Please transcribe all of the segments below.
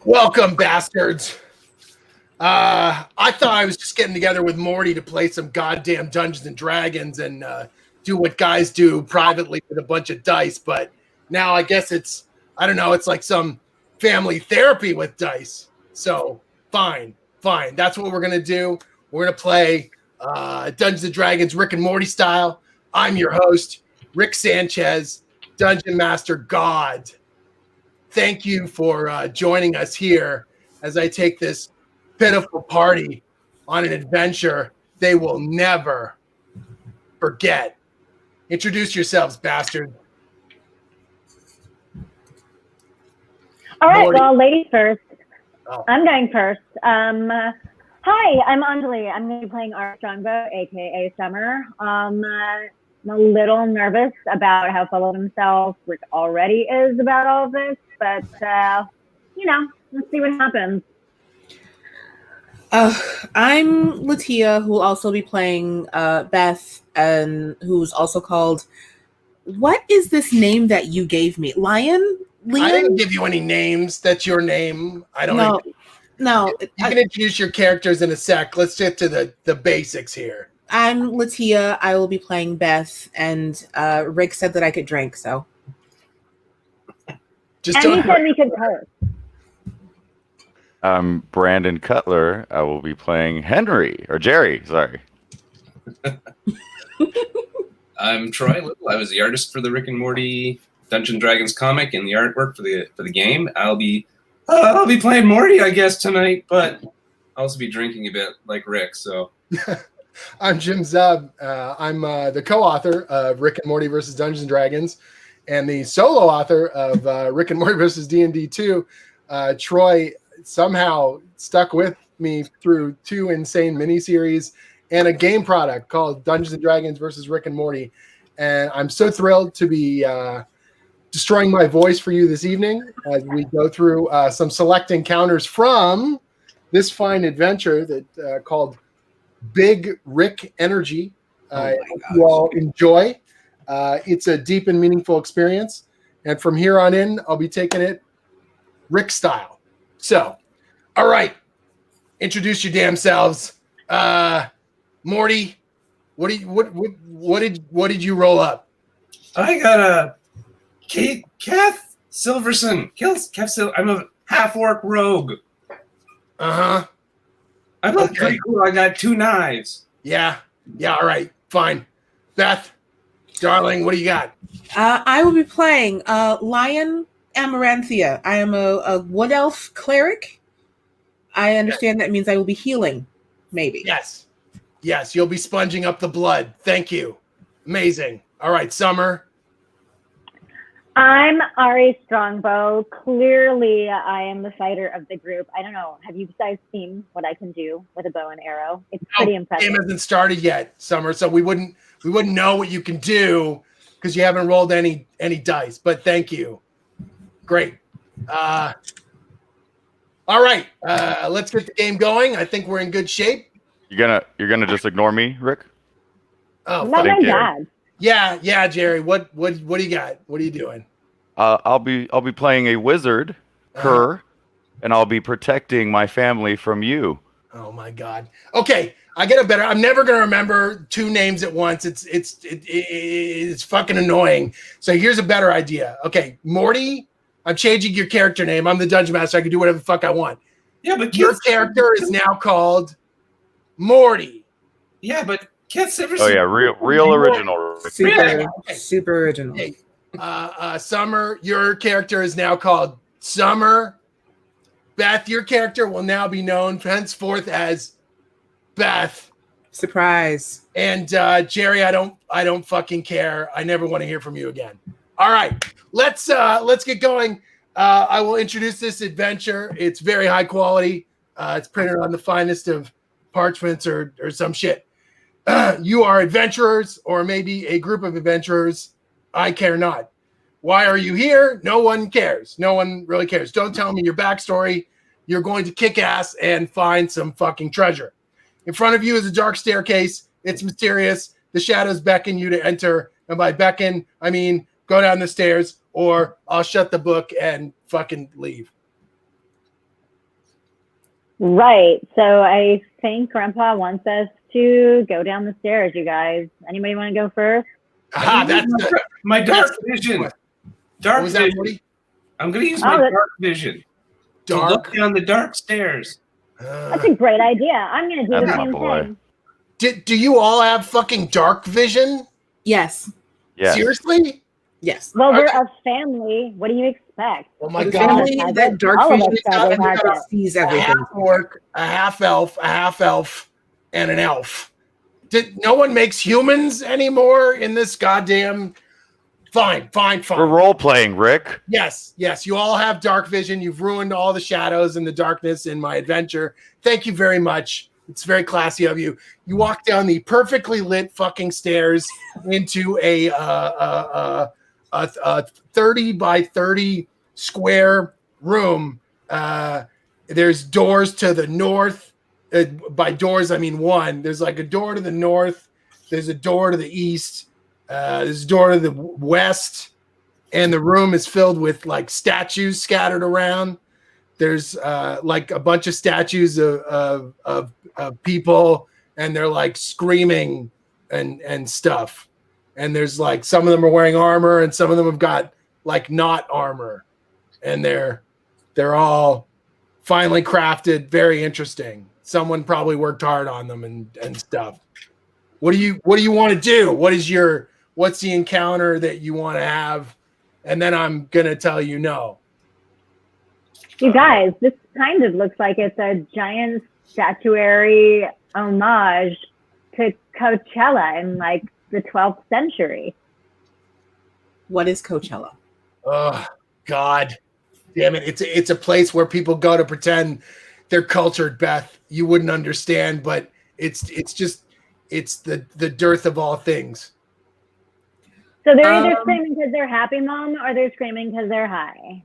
Welcome, bastards. I thought I was just getting together with Morty to play some goddamn Dungeons and Dragons and do what guys do privately with a bunch of dice, but now I guess it's like some family therapy with dice. So fine. That's what we're gonna do. We're gonna play Dungeons and Dragons Rick and Morty style. I'm your host, Rick Sanchez, Dungeon Master God. Thank you for joining us here as I take this pitiful party on an adventure they will never forget. Introduce yourselves, bastard. All right, Morty. Well, ladies first. Oh. I'm going first. Hi, I'm Anjali. I'm going to be playing our Strongbow, a.k.a. Summer. I'm a little nervous about how full of himself Rick already is about all of this, but, let's see what happens. I'm LaTia, who will also be playing Beth, and who's also called... What is this name that you gave me? Lion? I didn't give you any names. That's your name. I don't know. No. You can introduce your characters in a sec. Let's get to the basics here. I'm LaTia. I will be playing Beth, and Rick said that I could drink, so. Just and he said we could curse. I'm Brandon Cutler. I will be playing Jerry, sorry. I'm Troy Little. I was the artist for the Rick and Morty Dungeons & Dragons comic and the artwork for the game. I'll be playing Morty, I guess, tonight, but I'll also be drinking a bit like Rick, so. I'm Jim Zub. I'm the co-author of Rick and Morty versus Dungeons & Dragons and the solo author of Rick and Morty versus D&D 2. Troy somehow stuck with me through 2 insane miniseries and a game product called Dungeons & Dragons versus Rick and Morty. And I'm so thrilled to be destroying my voice for you this evening as we go through some select encounters from this fine adventure that called Big Rick Energy. You all enjoy. It's a deep and meaningful experience. And from here on in, I'll be taking it Rick style. So, all right. Introduce your damn selves. Morty, what did you roll up? I got a Kath Silverson. I'm a half-orc rogue. Uh-huh. I look pretty cool. I got 2 knives. Yeah, all right, fine. Beth, darling, what do you got? I will be playing Lion Amaranthia. I am a wood elf cleric. I understand that means I will be healing, maybe. Yes, you'll be sponging up the blood. Thank you. Amazing. All right, Summer. I'm Ari Strongbow. Clearly, I am the fighter of the group. I don't know. Have you guys seen what I can do with a bow and arrow? It's pretty impressive. The game hasn't started yet, Summer, so we wouldn't know what you can do because you haven't rolled any dice. But thank you. Great. All right. Let's get the game going. I think we're in good shape. You're gonna just ignore me, Rick? Oh, not my dad. Yeah, Jerry. What do you got? What are you doing? I'll be playing a wizard, Kerr, and I'll be protecting my family from you. Oh my God. Okay, I get a better. I'm never gonna remember 2 names at once. It's fucking annoying. So here's a better idea. Okay, Morty. I'm changing your character name. I'm the dungeon master. I can do whatever the fuck I want. Yeah, but your character is now called Morty. Yeah, but Kath Silverson. Oh yeah, real original. Super original. Hey, Summer, your character is now called Summer. Beth, your character will now be known henceforth as Beth. Surprise. And Jerry, I don't fucking care. I never want to hear from you again. All right, let's get going. I will introduce this adventure. It's very high quality. It's printed on the finest of parchments or some shit. You are adventurers, or maybe a group of adventurers. I care not. Why are you here? No one cares. No one really cares. Don't tell me your backstory. You're going to kick ass and find some fucking treasure. In front of you is a dark staircase. It's mysterious. The shadows beckon you to enter. And by beckon, I mean go down the stairs, or I'll shut the book and fucking leave. Right. So I think Grandpa wants us to go down the stairs, you guys. Anybody want to go first? That's my dark vision. Dark was vision. that, Morty? I'm going to use my dark vision to Dark? look down the dark stairs. That's a great idea. I'm going to do the That's my same boy. thing. Do you all have fucking dark vision? Yes. Yes. Seriously? Yes. Well, we're a family. What do you expect? Oh my The god! family that dark All of vision us probably have it. sees A everything. half orc, a half elf, and an elf. No one makes humans anymore in this goddamn. Fine. We're role playing, Rick. Yes. You all have dark vision. You've ruined all the shadows and the darkness in my adventure. Thank you very much. It's very classy of you. You walk down the perfectly lit fucking stairs into a 30 by 30 square room. There's doors to the north. By doors, I mean one. There's like a door to the north. There's a door to the east. There's a door to the west. And the room is filled with like statues scattered around. There's like a bunch of statues of people, and they're like screaming and stuff. And there's like some of them are wearing armor, and some of them have got like not armor, and they're all finely crafted, very interesting. Someone probably worked hard on them and stuff. What do you want to do? What's the encounter that you want to have? And then I'm gonna tell you no. You guys, this kind of looks like it's a giant statuary homage to Coachella in like the 12th century. What is Coachella? Oh God, damn it! It's a place where people go to pretend they're cultured. Beth, you wouldn't understand, but it's the dearth of all things. So they're either screaming because they're happy, Mom, or they're screaming because they're high.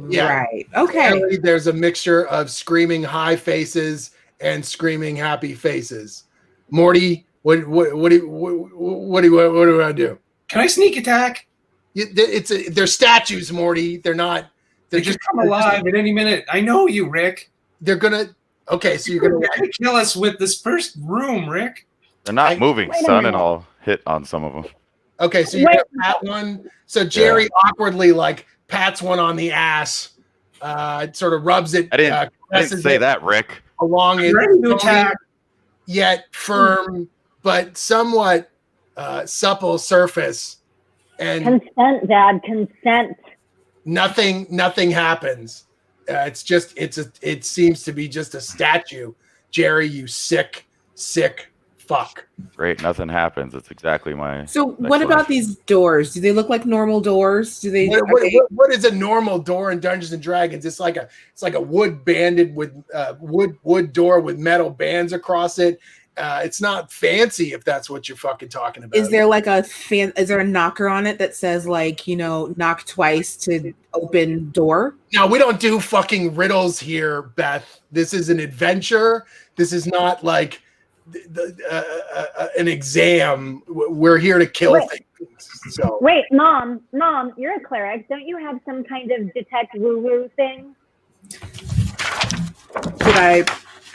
Yeah. Right. Okay. Apparently there's a mixture of screaming high faces and screaming happy faces. Morty, what do I do? Can I sneak attack? They're statues, Morty. They're not. They just come alive at any minute. I know you, Rick. They're gonna. Okay, so you're gonna kill us with this first room, Rick. They're not moving, son, and I'll hit on some of them. Okay, so you're gonna pat one. So Jerry awkwardly like pats one on the ass, sort of rubs it. I didn't say that, Rick. Along it, ready to attack. Yet firm but somewhat supple surface, and consent, Dad, consent. Nothing happens. It seems to be just a statue. Jerry, you sick fuck. Great, nothing happens. It's exactly my. So what about these doors? Do they look like normal doors? Do they? What is a normal door in Dungeons and Dragons? It's like a wood banded with wood door with metal bands across it. It's not fancy if that's what you're fucking talking about. Is there like is there a knocker on it that says like, knock twice to open door? No, we don't do fucking riddles here, Beth. This is an adventure. This is not like an exam. We're here to kill things. So wait, Mom, you're a cleric. Don't you have some kind of detect woo-woo thing? Should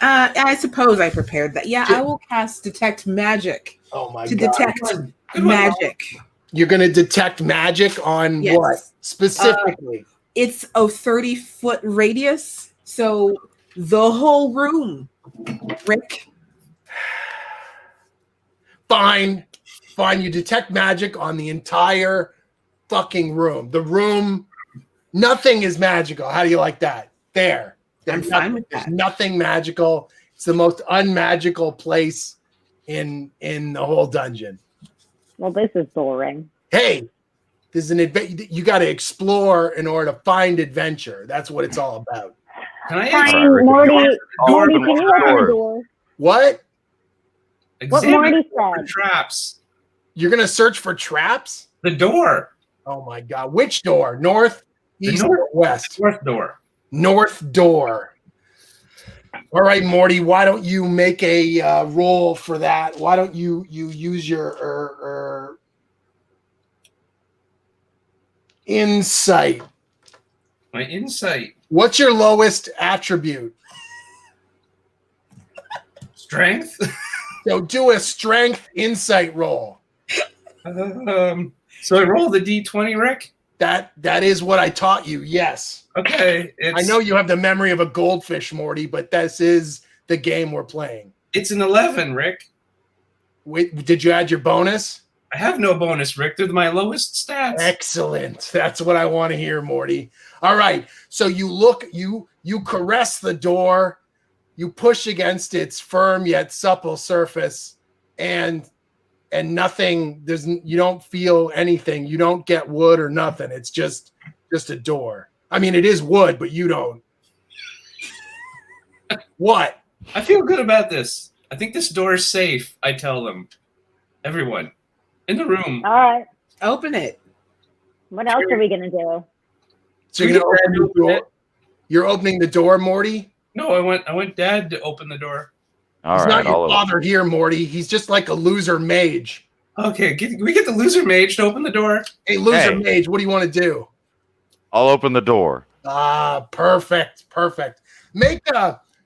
I suppose I prepared that. Yeah, I will cast detect magic. Oh my to God. detect magic. You're going to detect magic on what specifically? It's a 30-foot radius, so the whole room. Rick. Fine. You detect magic on the entire fucking room. The room, nothing is magical. How do you like that? There. I'm fine with that. There's nothing magical. It's the most unmagical place in the whole dungeon. Well, this is boring. Hey, this is an adventure. You got to explore in order to find adventure. That's what it's all about. Can I Fine, Morty, can you open the door? What? What Morty said. Traps. You're going to search for traps? The door. Oh my God. Which door? North, east, or west? North door. North door. All right, Morty, why don't you make a roll for that? Why don't you use your insight? My insight. What's your lowest attribute? Strength. So do a strength insight roll. So I roll the D20, Rick? That is what I taught you, yes. Okay. I know you have the memory of a goldfish, Morty, but this is the game we're playing. It's an 11, Rick. Wait, did you add your bonus? I have no bonus, Rick. They're my lowest stats. Excellent. That's what I want to hear, Morty. All right. So you look, you caress the door, you push against its firm yet supple surface, and nothing, you don't feel anything. You don't get wood or nothing. It's just a door. I mean, it is wood, but you don't. What? I feel good about this. I think this door is safe, I tell them. Everyone. In the room. All right. Open it. What else are we going to do? So you're going to open the door? You're opening the door, Morty? No, I want Dad to open the door. He's not your father here, Morty. He's just like a loser mage. Okay, can we get the loser mage to open the door? Hey, loser mage, what do you want to do? I'll open the door. Ah, perfect. Make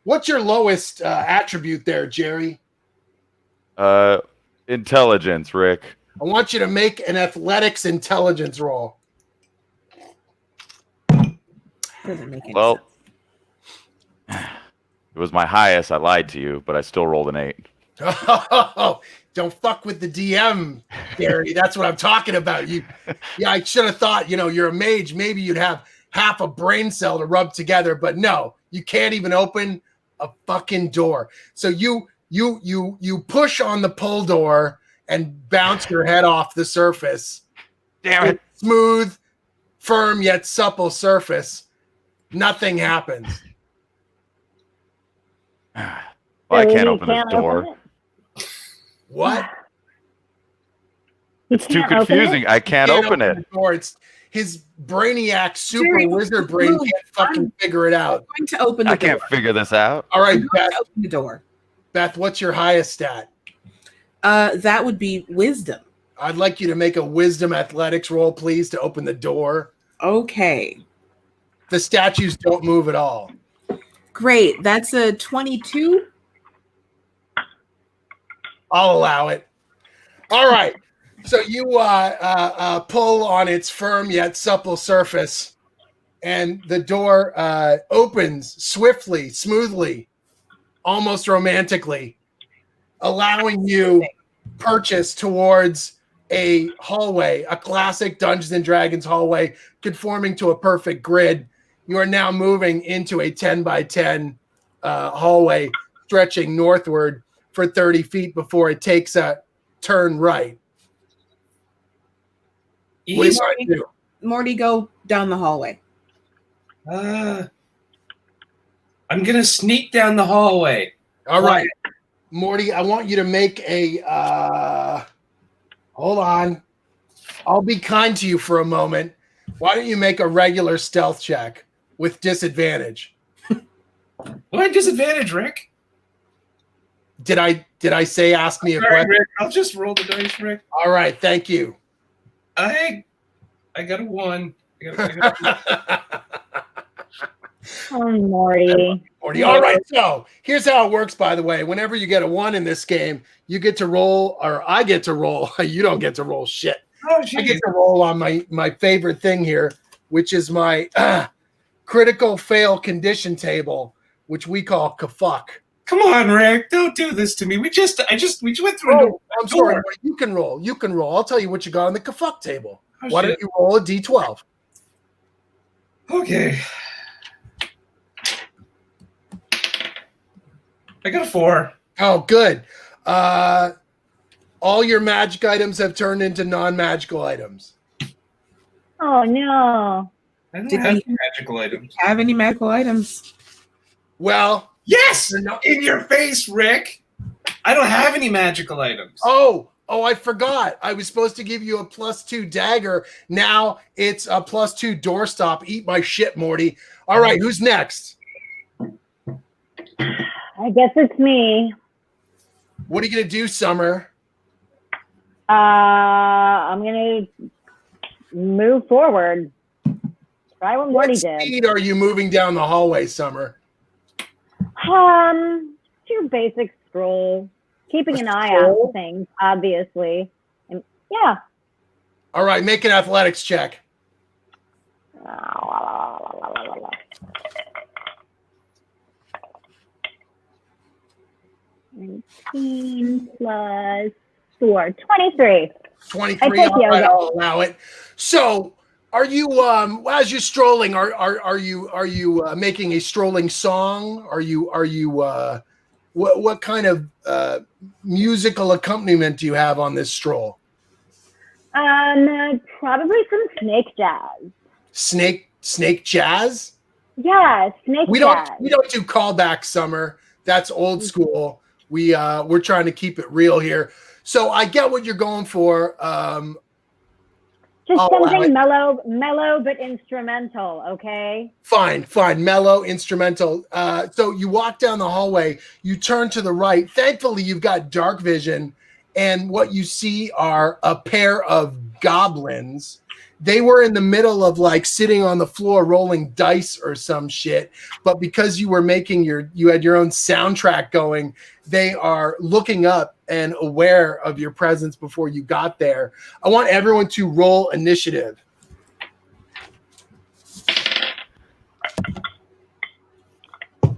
what's your lowest attribute there, Jerry? Intelligence, Rick. I want you to make an athletics intelligence roll. Doesn't make any Well, sense. it was my highest. I lied to you, but I still rolled an 8. Oh, don't fuck with the DM, Gary. That's what I'm talking about. Yeah, I should have thought, you're a mage. Maybe you'd have half a brain cell to rub together, but no, you can't even open a fucking door. So you push on the pull door and bounce your head off the surface. Damn it. Smooth, firm yet supple surface. Nothing happens. Well, I can't open this door. What? It's too confusing. I can't open it. It's his brainiac super wizard brain can't fucking figure it out. I'm going to open the door. I can't figure this out. All right, Beth. Open the door. Beth, what's your highest stat? That would be wisdom. I'd like you to make a wisdom athletics roll, please, to open the door. Okay. The statues don't move at all. Great. That's a 22. I'll allow it. All right. So you pull on its firm yet supple surface, and the door opens swiftly, smoothly, almost romantically, allowing you purchase towards a hallway, a classic Dungeons and Dragons hallway, conforming to a perfect grid. You are now moving into a 10 by 10 hallway, stretching northward for 30 feet before it takes a turn right. What do you want to do? Morty, go down the hallway. I'm going to sneak down the hallway. All right. Morty, I want you to make a hold on. I'll be kind to you for a moment. Why don't you make a regular stealth check with disadvantage? What disadvantage, Rick? Did I say ask me a question? Rick, I'll just roll the dice, Rick. All right, thank you. I got a 1. I got a Oh, Morty. Morty. All right, so here's how it works, by the way. Whenever you get a 1 in this game, you get to roll, or I get to roll. You don't get to roll shit. Oh, I get to roll on my favorite thing here, which is my critical fail condition table, which we call kafuck. Come on, Rick. Don't do this to me. We just went through Oh, I'm sorry. Morty. You can roll. I'll tell you what you got on the kafuck table. Oh, Why don't you roll a D12? Okay. I got a 4. Oh, good. All your magic items have turned into non-magical items. Oh, no. I don't have any magical items. Have any magical items? Well, yes! In your face, Rick! I don't have any magical items. Oh, I forgot. I was supposed to give you a +2 dagger. Now it's a +2 doorstop. Eat my shit, Morty. All right, who's next? I guess it's me. What are you going to do, Summer? I'm going to move forward. Try what Morty What did. speed are you moving down the hallway, Summer? Your basic stroll. Keeping an eye out for things, obviously. And yeah. All right, make an athletics check. 19 plus 4, 23. 23. All right, I'll allow it. So, are you as you're strolling? Are you making a strolling song? Are you what kind of musical accompaniment do you have on this stroll? Probably some snake jazz. Snake jazz? Yeah, snake jazz. We don't do callback, Summer. That's old school. We're trying to keep it real here. So I get what you're going for. Just something mellow but instrumental, okay? Fine, mellow, instrumental. So you walk down the hallway, you turn to the right. Thankfully, you've got dark vision, and what you see are a pair of goblins. They were in the middle of like sitting on the floor rolling dice or some shit, but because you were you had your own soundtrack going, they are looking up and aware of your presence before you got there. I want everyone to roll initiative.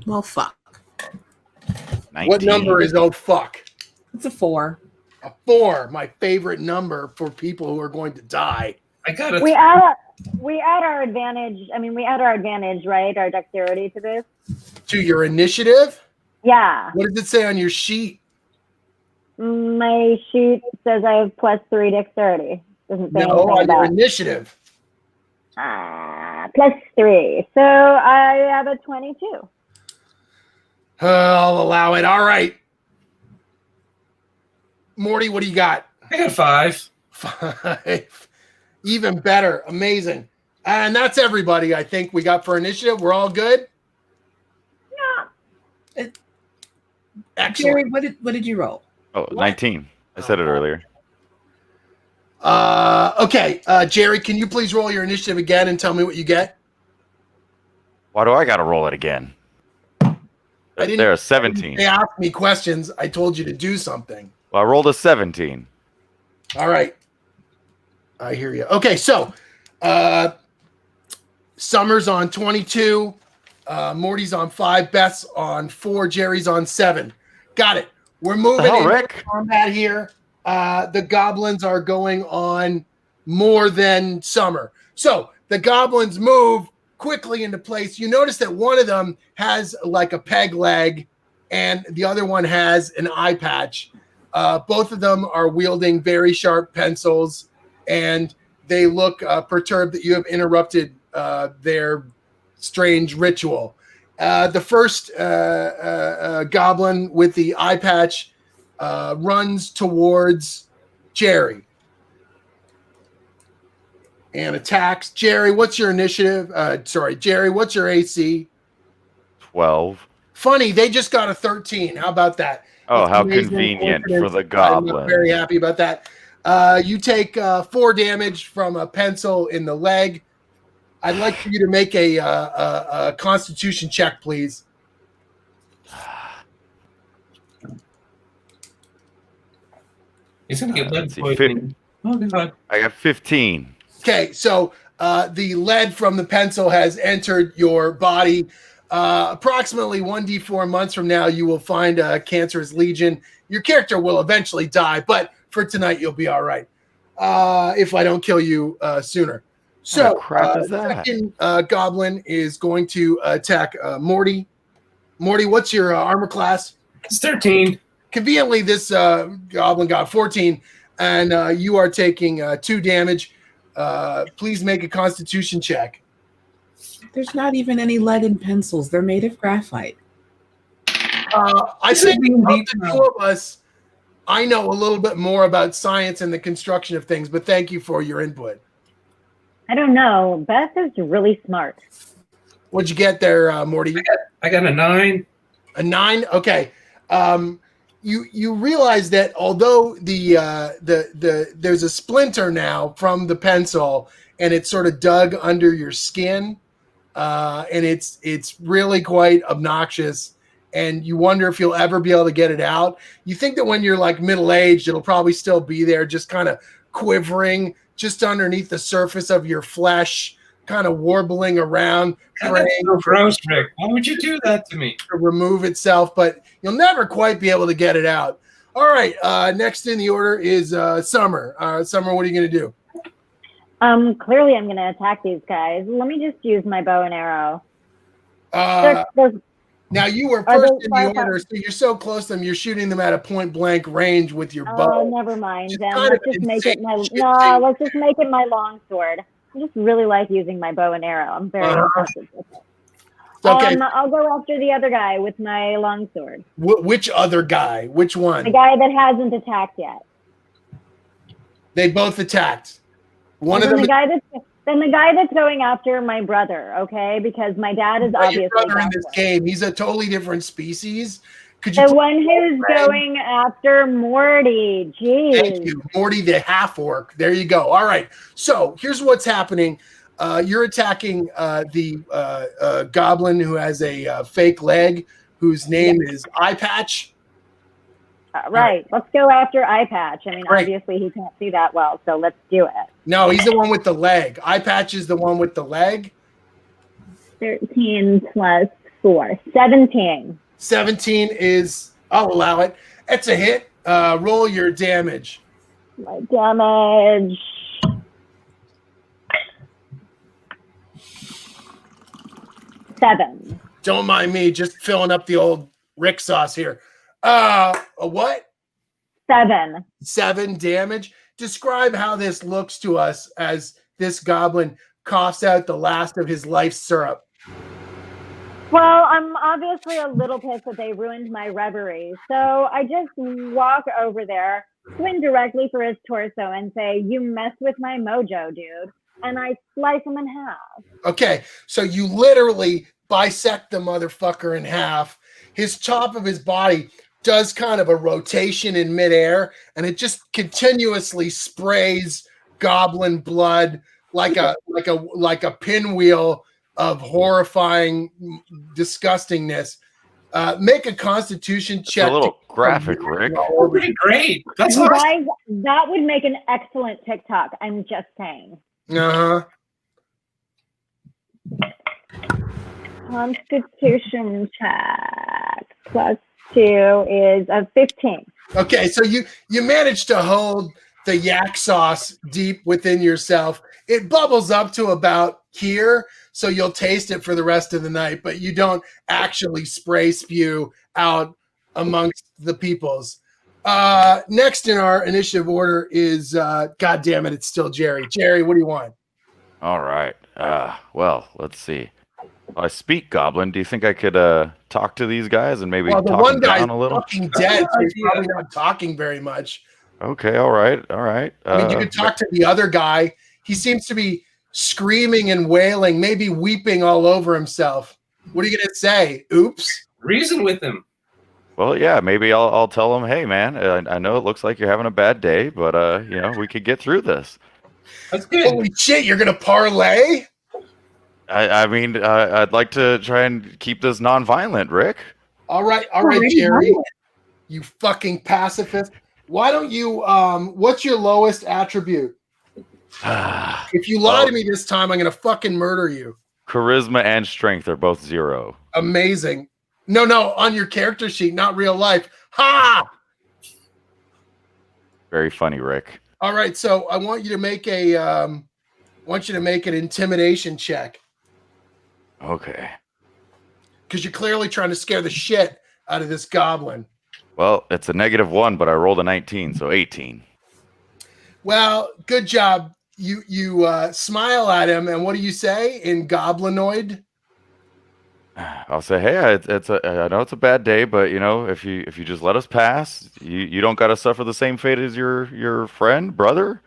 Well, fuck. 19. What number is oh fuck? It's a 4. A 4, my favorite number for people who are going to die. I got it. We add our advantage. I mean, we add our advantage, right? Our dexterity to this. To your initiative? Yeah. What does it say on your sheet? My sheet says I have +3 dexterity. Doesn't say No, on anything your about initiative. +3. So I have a 22. I'll allow it. All right. Morty, what do you got? I got 5. 5. Even better. Amazing. And that's everybody, I think, we got for initiative. We're all good? Yeah. Excellent. Jerry, what did you roll? Oh, 19. I said it earlier. Okay. Jerry, can you please roll your initiative again and tell me what you get? Why do I got to roll it again? There's 17. They asked me questions. I told you to do something. Well, I rolled a 17. All right. I hear you. Okay, so Summer's on 22, Morty's on 5, Beth's on 4, Jerry's on 7. Got it. We're moving into combat here. The goblins are going on more than Summer. So the goblins move quickly into place. You notice that one of them has like a peg leg and the other one has an eye patch. Both of them are wielding very sharp pencils, and they look perturbed that you have interrupted their strange ritual. The first goblin with the eye patch runs towards Jerry and attacks. Jerry, what's your initiative? Jerry, what's your AC? 12. Funny, they just got a 13. How about that? Oh, That's how amazing convenient for the I'm goblin. very happy about that. You take 4 damage from a pencil in the leg. I'd like for you to make a Constitution check, please. He's gonna get lead poisoning. Oh God! I got 15. Okay, so the lead from the pencil has entered your body. Approximately 1d4 months from now, you will find a cancerous lesion. Your character will eventually die, but for tonight, you'll be all right. If I don't kill you sooner. So, the second goblin is going to attack Morty. Morty, what's your armor class? It's 13. Conveniently, this goblin got 14, and you are taking 2 damage. Please make a Constitution check. There's not even any lead in pencils. They're made of graphite. I think of the 2 of us, I know a little bit more about science and the construction of things, but thank you for your input. I don't know. Beth is really smart. What'd you get there, Morty? I got a 9. A 9? Okay. you realize that although there's a splinter now from the pencil and it's sort of dug under your skin, and it's really quite obnoxious, and you wonder if you'll ever be able to get it out. You think that when you're like middle-aged, it'll probably still be there, just kind of quivering just underneath the surface of your flesh, kind of warbling around. That's so gross, Rick. Why would you do that to me? To remove itself, but you'll never quite be able to get it out. All right, next in the order is Summer. Summer, what are you going to do? Clearly I'm going to attack these guys. Let me just use my bow and arrow. Now you were first in the order, so you're so close to them, you're shooting them at a point blank range with your bow. Oh, never mind. Then let's just make it my long sword. I just really like using my bow and arrow. I'm very impressive with it. Okay. I'll go after the other guy with my longsword. Which other guy? Which one? The guy that hasn't attacked yet. They both attacked. One of them. Then the guy that's going after my brother, okay? Because my dad is obviously your brother in this game. He's a totally different species. The one who's going after Morty. Jeez. Thank you, Morty the half orc. There you go. All right. So here's what's happening. You're attacking the goblin who has a fake leg, whose name is Eye Patch. Right. Let's go after Eye Patch. I mean, obviously he can't see that well, so let's do it. No, he's the one with the leg. Eye Patch is the one with the leg. 13 plus 4. 17. 17 is, I'll allow it. It's a hit. Roll your damage. My damage. 7. Don't mind me, just filling up the old Rick sauce here. A what? 7. 7 damage. Describe how this looks to us as this goblin coughs out the last of his life syrup. Well, I'm obviously a little pissed that they ruined my reverie. So I just walk over there, swing directly for his torso and say, "You mess with my mojo, dude." And I slice him in half. Okay, so you literally bisect the motherfucker in half. His top of his body does kind of a rotation in midair, and it just continuously sprays goblin blood like a pinwheel of horrifying disgustingness. Make a Constitution check. It's a little graphic, Rick. Pretty great. That's guys, that would make an excellent TikTok. I'm just saying. Constitution check +2 is a 15. Okay, so you managed to hold the yak sauce deep within yourself. It bubbles up to about here, so you'll taste it for the rest of the night, but you don't actually spray spew out amongst the peoples. Next in our initiative order is, God damn it, it's still Jerry. Jerry, what do you want? All right. Well, let's see. I speak Goblin. Do you think I could talk to these guys and maybe the talk one them guy's down a little? Fucking dead, so he's probably not talking very much. Okay, all right. I mean, you could talk to the other guy. He seems to be screaming and wailing, maybe weeping all over himself. What are you going to say? Oops. Reason with him. Well, yeah, maybe I'll tell him, hey, man, I know it looks like you're having a bad day, but, we could get through this. That's good. Holy shit, you're going to parlay? I mean, I'd like to try and keep this non-violent, Rick. All right, Jerry. You fucking pacifist. Why don't you, what's your lowest attribute? If you lie to me this time, I'm going to fucking murder you. Charisma and strength are both 0. Amazing. No, on your character sheet, not real life. Ha! Very funny, Rick. All right, so I want you to make an intimidation check. Okay. Because you're clearly trying to scare the shit out of this goblin. Well, it's a -1, but I rolled a 19, so 18. Well, good job. You smile at him, and what do you say in Goblinoid? I'll say, hey, I know it's a bad day, but if you just let us pass, you don't got to suffer the same fate as your friend, brother,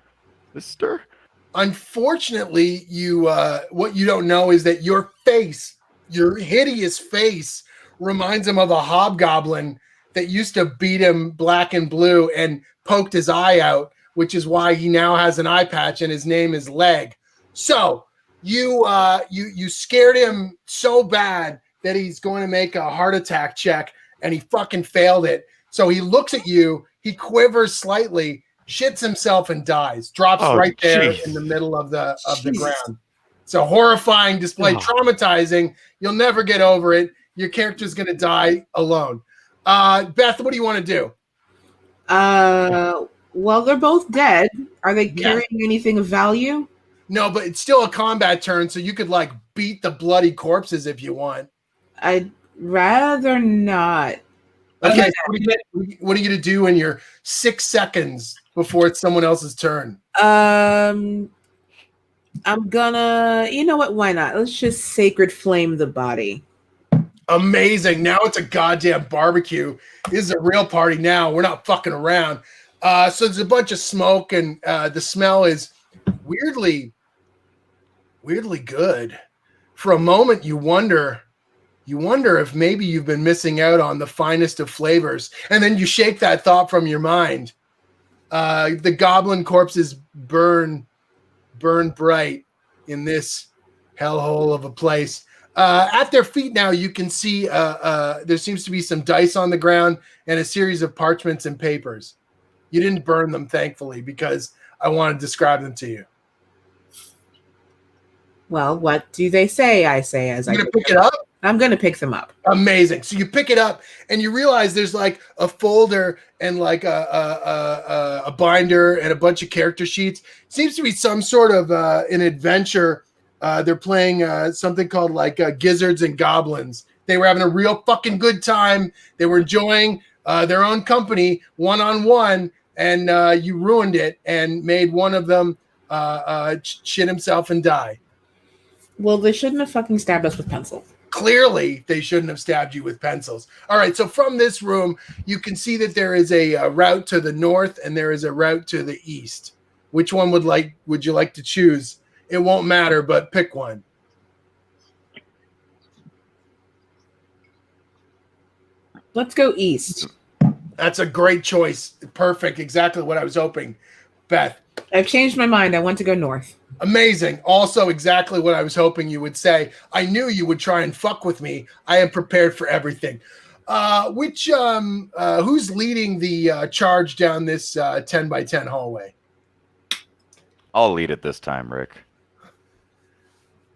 sister. Unfortunately, what you don't know is that your hideous face, reminds him of a hobgoblin that used to beat him black and blue and poked his eye out, which is why he now has an eye patch and his name is Leg. So you scared him so bad that he's going to make a heart attack check, and he fucking failed it. So he looks at you, he quivers slightly, shits himself and dies. Drops right there in the middle of the ground. It's a horrifying display, traumatizing. You'll never get over it. Your character's going to die alone. Beth, what do you want to do? Well, they're both dead. Are they carrying anything of value? No, but it's still a combat turn, so you could like beat the bloody corpses if you want. I'd rather not. Okay, what are you going to do in your 6 seconds before it's someone else's turn? I'm gonna, you know what? Why not? Let's just sacred flame the body. Amazing. Now it's a goddamn barbecue. This is a real party now. We're not fucking around. So there's a bunch of smoke, and the smell is weirdly good. For a moment, you wonder if maybe you've been missing out on the finest of flavors. And then you shake that thought from your mind. The goblin corpses burn bright in this hellhole of a place. At their feet now, you can see there seems to be some dice on the ground and a series of parchments and papers. You didn't burn them, thankfully, because I want to describe them to you. Well, what do they say? I say as I'm going to pick it up. I'm going to pick them up. Amazing. So you pick it up and you realize there's like a folder and like a binder and a bunch of character sheets. Seems to be some sort of an adventure. They're playing something called like Gizzards and Goblins. They were having a real fucking good time. They were enjoying their own company one-on-one, and you ruined it and made one of them shit himself and die. Well, they shouldn't have fucking stabbed us with pencils. Clearly, they shouldn't have stabbed you with pencils. All right, so from this room, you can see that there is a route to the north and there is a route to the east. Which one would you like to choose? It won't matter, but pick one. Let's go east. That's a great choice. Perfect. Exactly what I was hoping. Beth. I've changed my mind. I want to go north. Amazing. Also exactly what I was hoping you would say. I knew you would try and fuck with me. I am prepared for everything. Who's leading the charge down this 10 by 10 hallway? I'll lead it this time, Rick.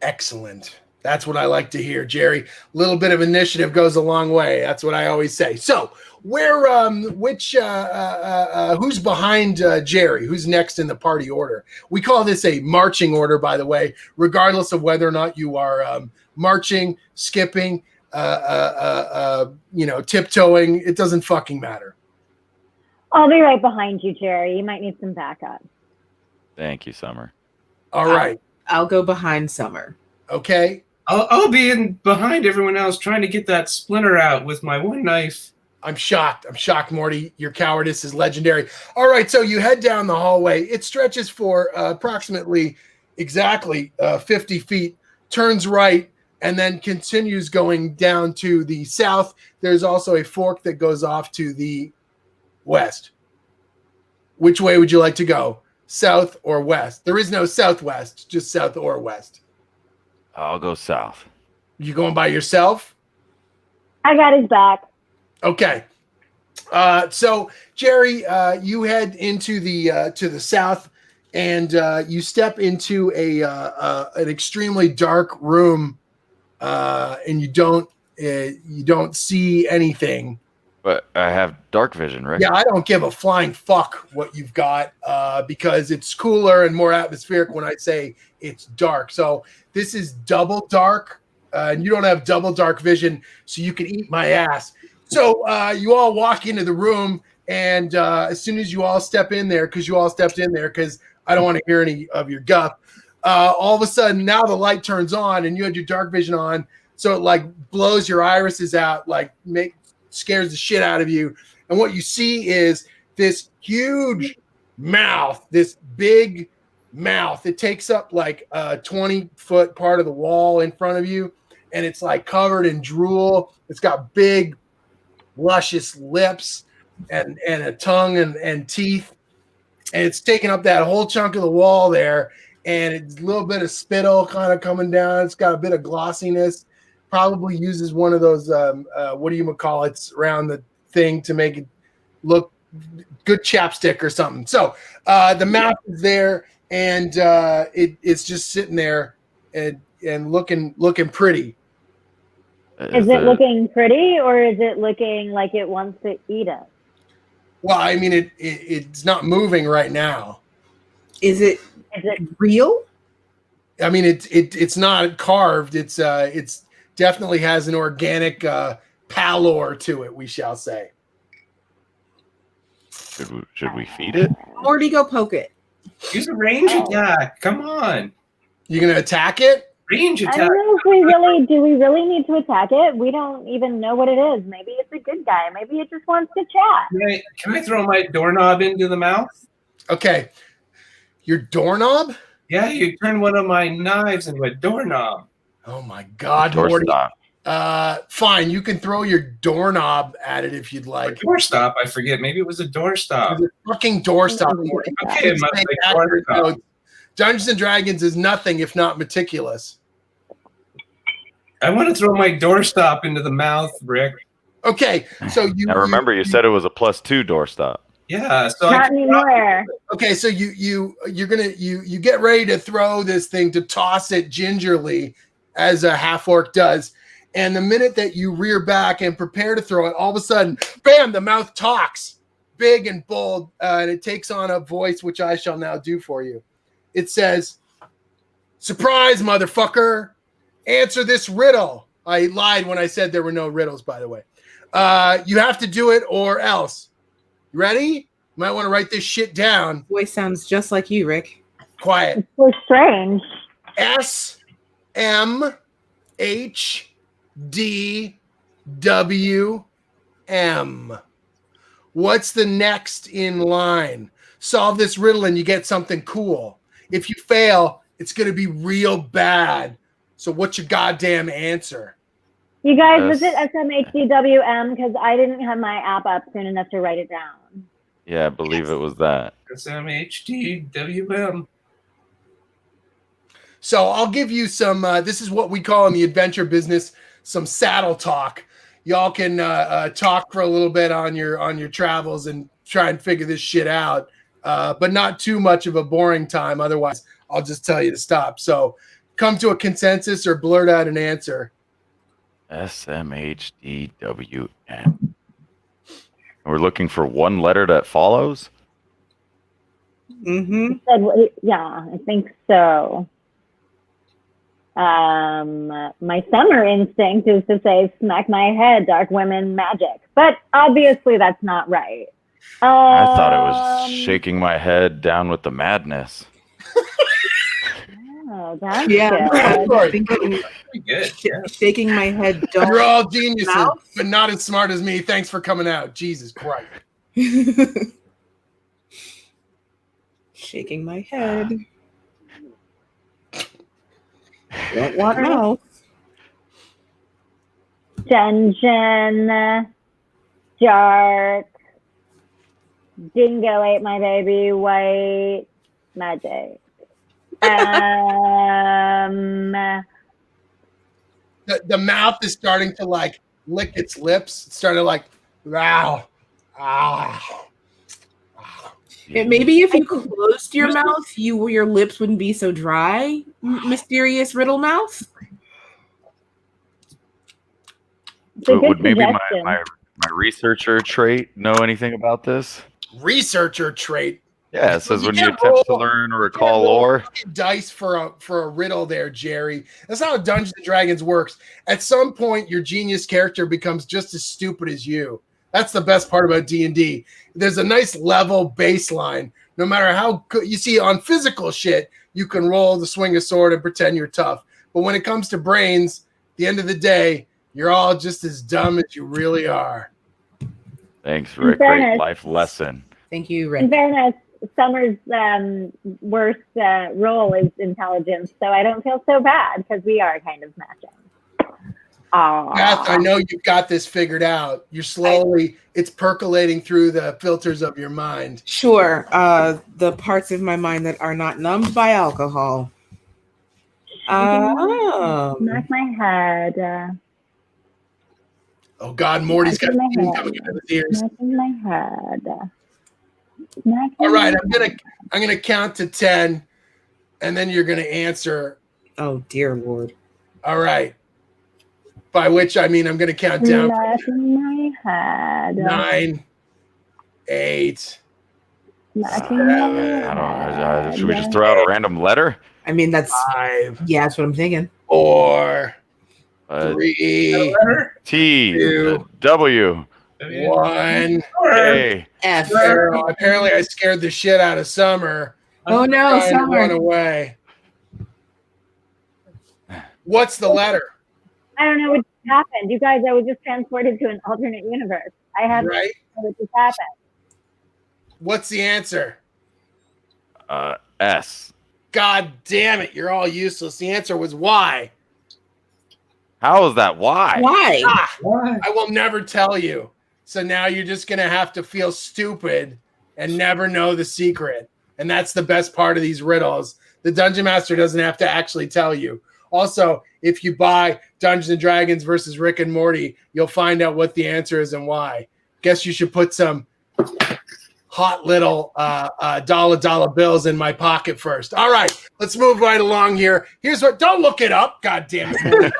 Excellent. That's what I like to hear, Jerry. A little bit of initiative goes a long way. That's what I always say. So, who's behind Jerry? Who's next in the party order? We call this a marching order, by the way, regardless of whether or not you are marching, skipping, tiptoeing. It doesn't fucking matter. I'll be right behind you, Jerry. You might need some backup. Thank you, Summer. All right. I'll go behind Summer. Okay. I'll be in behind everyone else trying to get that splinter out with my one knife. I'm shocked, Morty. Your cowardice is legendary. All right, so you head down the hallway. It stretches for approximately 50 feet, turns right, and then continues going down to the south. There's also a fork that goes off to the west. Which way would you like to go? South or west? There is no southwest, just south or west. I'll go south. You going by yourself? I got his back. Okay. So Jerry, you head into the to the south, and you step into an extremely dark room, and you don't see anything. But I have dark vision, right? Yeah, I don't give a flying fuck what you've got because it's cooler and more atmospheric when I say it's dark. So this is double dark, and you don't have double dark vision, so you can eat my ass. So you all walk into the room, and as soon as you all step in there, because I don't want to hear any of your guff, all of a sudden now the light turns on, and you had your dark vision on, so it like blows your irises out, like scares the shit out of you. And what you see is this huge mouth, this big mouth. It takes up like a 20-foot part of the wall in front of you, and it's like covered in drool. It's got big luscious lips and a tongue and teeth. And it's taking up that whole chunk of the wall there. And it's a little bit of spittle kind of coming down. It's got a bit of glossiness. Probably uses one of those, what do you call it, around the thing to make it look good, chapstick or something. So the mouth is there, and it's just sitting there and looking pretty. Is it looking pretty, or is it looking like it wants to eat it? Well, I mean, it's not moving right now. Is it real? I mean, it's not carved. It's definitely has an organic pallor to it, we shall say. Should we feed it? Morty, go poke it. Use a range attack. Come on. You gonna attack it? Range attack. I don't know if do we really need to attack it? We don't even know what it is. Maybe it's a good guy. Maybe it just wants to chat. Can I throw my doorknob into the mouth? Okay. Your doorknob? Yeah, you turn one of my knives into a doorknob. Oh my God, Morty. Fine, you can throw your doorknob at it if you'd like. Doorstop, I forget. Maybe it was a doorstop. It's a fucking doorstop, Morty. Okay, it must be doorstop. Dungeons and Dragons is nothing if not meticulous. I want to throw my doorstop into the mouth, Rick. Okay, so you. Now remember, you said it was a +2 doorstop. Yeah, so not anymore. Okay, so you get ready to throw this thing, to toss it gingerly, as a half orc does, and the minute that you rear back and prepare to throw it, all of a sudden, bam! The mouth talks, big and bold, and it takes on a voice which I shall now do for you. It says, "Surprise, motherfucker! Answer this riddle." I lied when I said there were no riddles, by the way. You have to do it or else. You ready? You might want to write this shit down. Voice sounds just like you, Rick. Quiet. It's so strange. SMHDWM. What's the next in line? Solve this riddle and you get something cool. If you fail, it's going to be real bad. So what's your goddamn answer? You guys, was it SMHDWM? Because I didn't have my app up soon enough to write it down. Yeah, I believe it was that. SMHDWM. So I'll give you some, this is what we call in the adventure business, some saddle talk. Y'all can talk for a little bit on your travels and try and figure this shit out, but not too much of a boring time. Otherwise, I'll just tell you to stop. So come to a consensus or blurt out an answer. SMHDWM. We're looking for one letter that follows? Mm-hmm. Yeah, I think so. My summer instinct is to say, smack my head, dark women magic. But obviously that's not right. I thought it was shaking my head down with the madness. Oh, that's Pretty good. Shaking my head. You're all geniuses, but not as smart as me. Thanks for coming out. Jesus Christ. Shaking my head. Don't want mouth. Dungeon, dark, dingo ate my baby, white, magic. The mouth is starting to like lick its lips. It's starting to like, wow. Maybe if you closed your mouth, your lips wouldn't be so dry. Mysterious riddle mouth. Would maybe my researcher trait know anything about this? Researcher trait. Yeah, it says when you attempt to learn or recall lore. Dice for a riddle there, Jerry. That's how Dungeons and Dragons works. At some point, your genius character becomes just as stupid as you. That's the best part about D&D. There's a nice level baseline. No matter how good you see on physical shit, you can roll the swing a sword and pretend you're tough. But when it comes to brains, at the end of the day, you're all just as dumb as you really are. Thanks, Rick. Great life lesson. Thank you, Rick. In fairness, Summer's worst role is intelligence, so I don't feel so bad because we are kind of matching. Beth, I know you've got this figured out. You're slowly, it's percolating through the filters of your mind. Sure. The parts of my mind that are not numbed by alcohol. Smack my head. Oh God, Morty's got my steam head. coming into his ears. Smacking my head. All right, I'm gonna count to 10, and then you're gonna answer. Oh dear Lord! All right. By which I mean I'm gonna count down. Smacking my head. 9, 8. Smacking my head. I don't know. Should we just throw out a random letter? I mean, that's 5. yeah, that's what I'm thinking. 4. 3. T. 2. W. 1. A. F. Apparently, I scared the shit out of Summer. Oh no, Trying to run Summer. away. What's the letter? I don't know what just happened. You guys, I was just transported to an alternate universe. I have Right? no idea what just happened. What's the answer? S. God damn it, you're all useless. The answer was Y. How is that? Why? Why? I will never tell you. So now you're just going to have to feel stupid and never know the secret. And that's the best part of these riddles. The Dungeon Master doesn't have to actually tell you. Also, if you buy Dungeons and Dragons versus Rick and Morty, you'll find out what the answer is and why. Guess you should put some hot little dollar bills in my pocket first. All right, let's move right along here. Here's what, don't look it up. God damn it.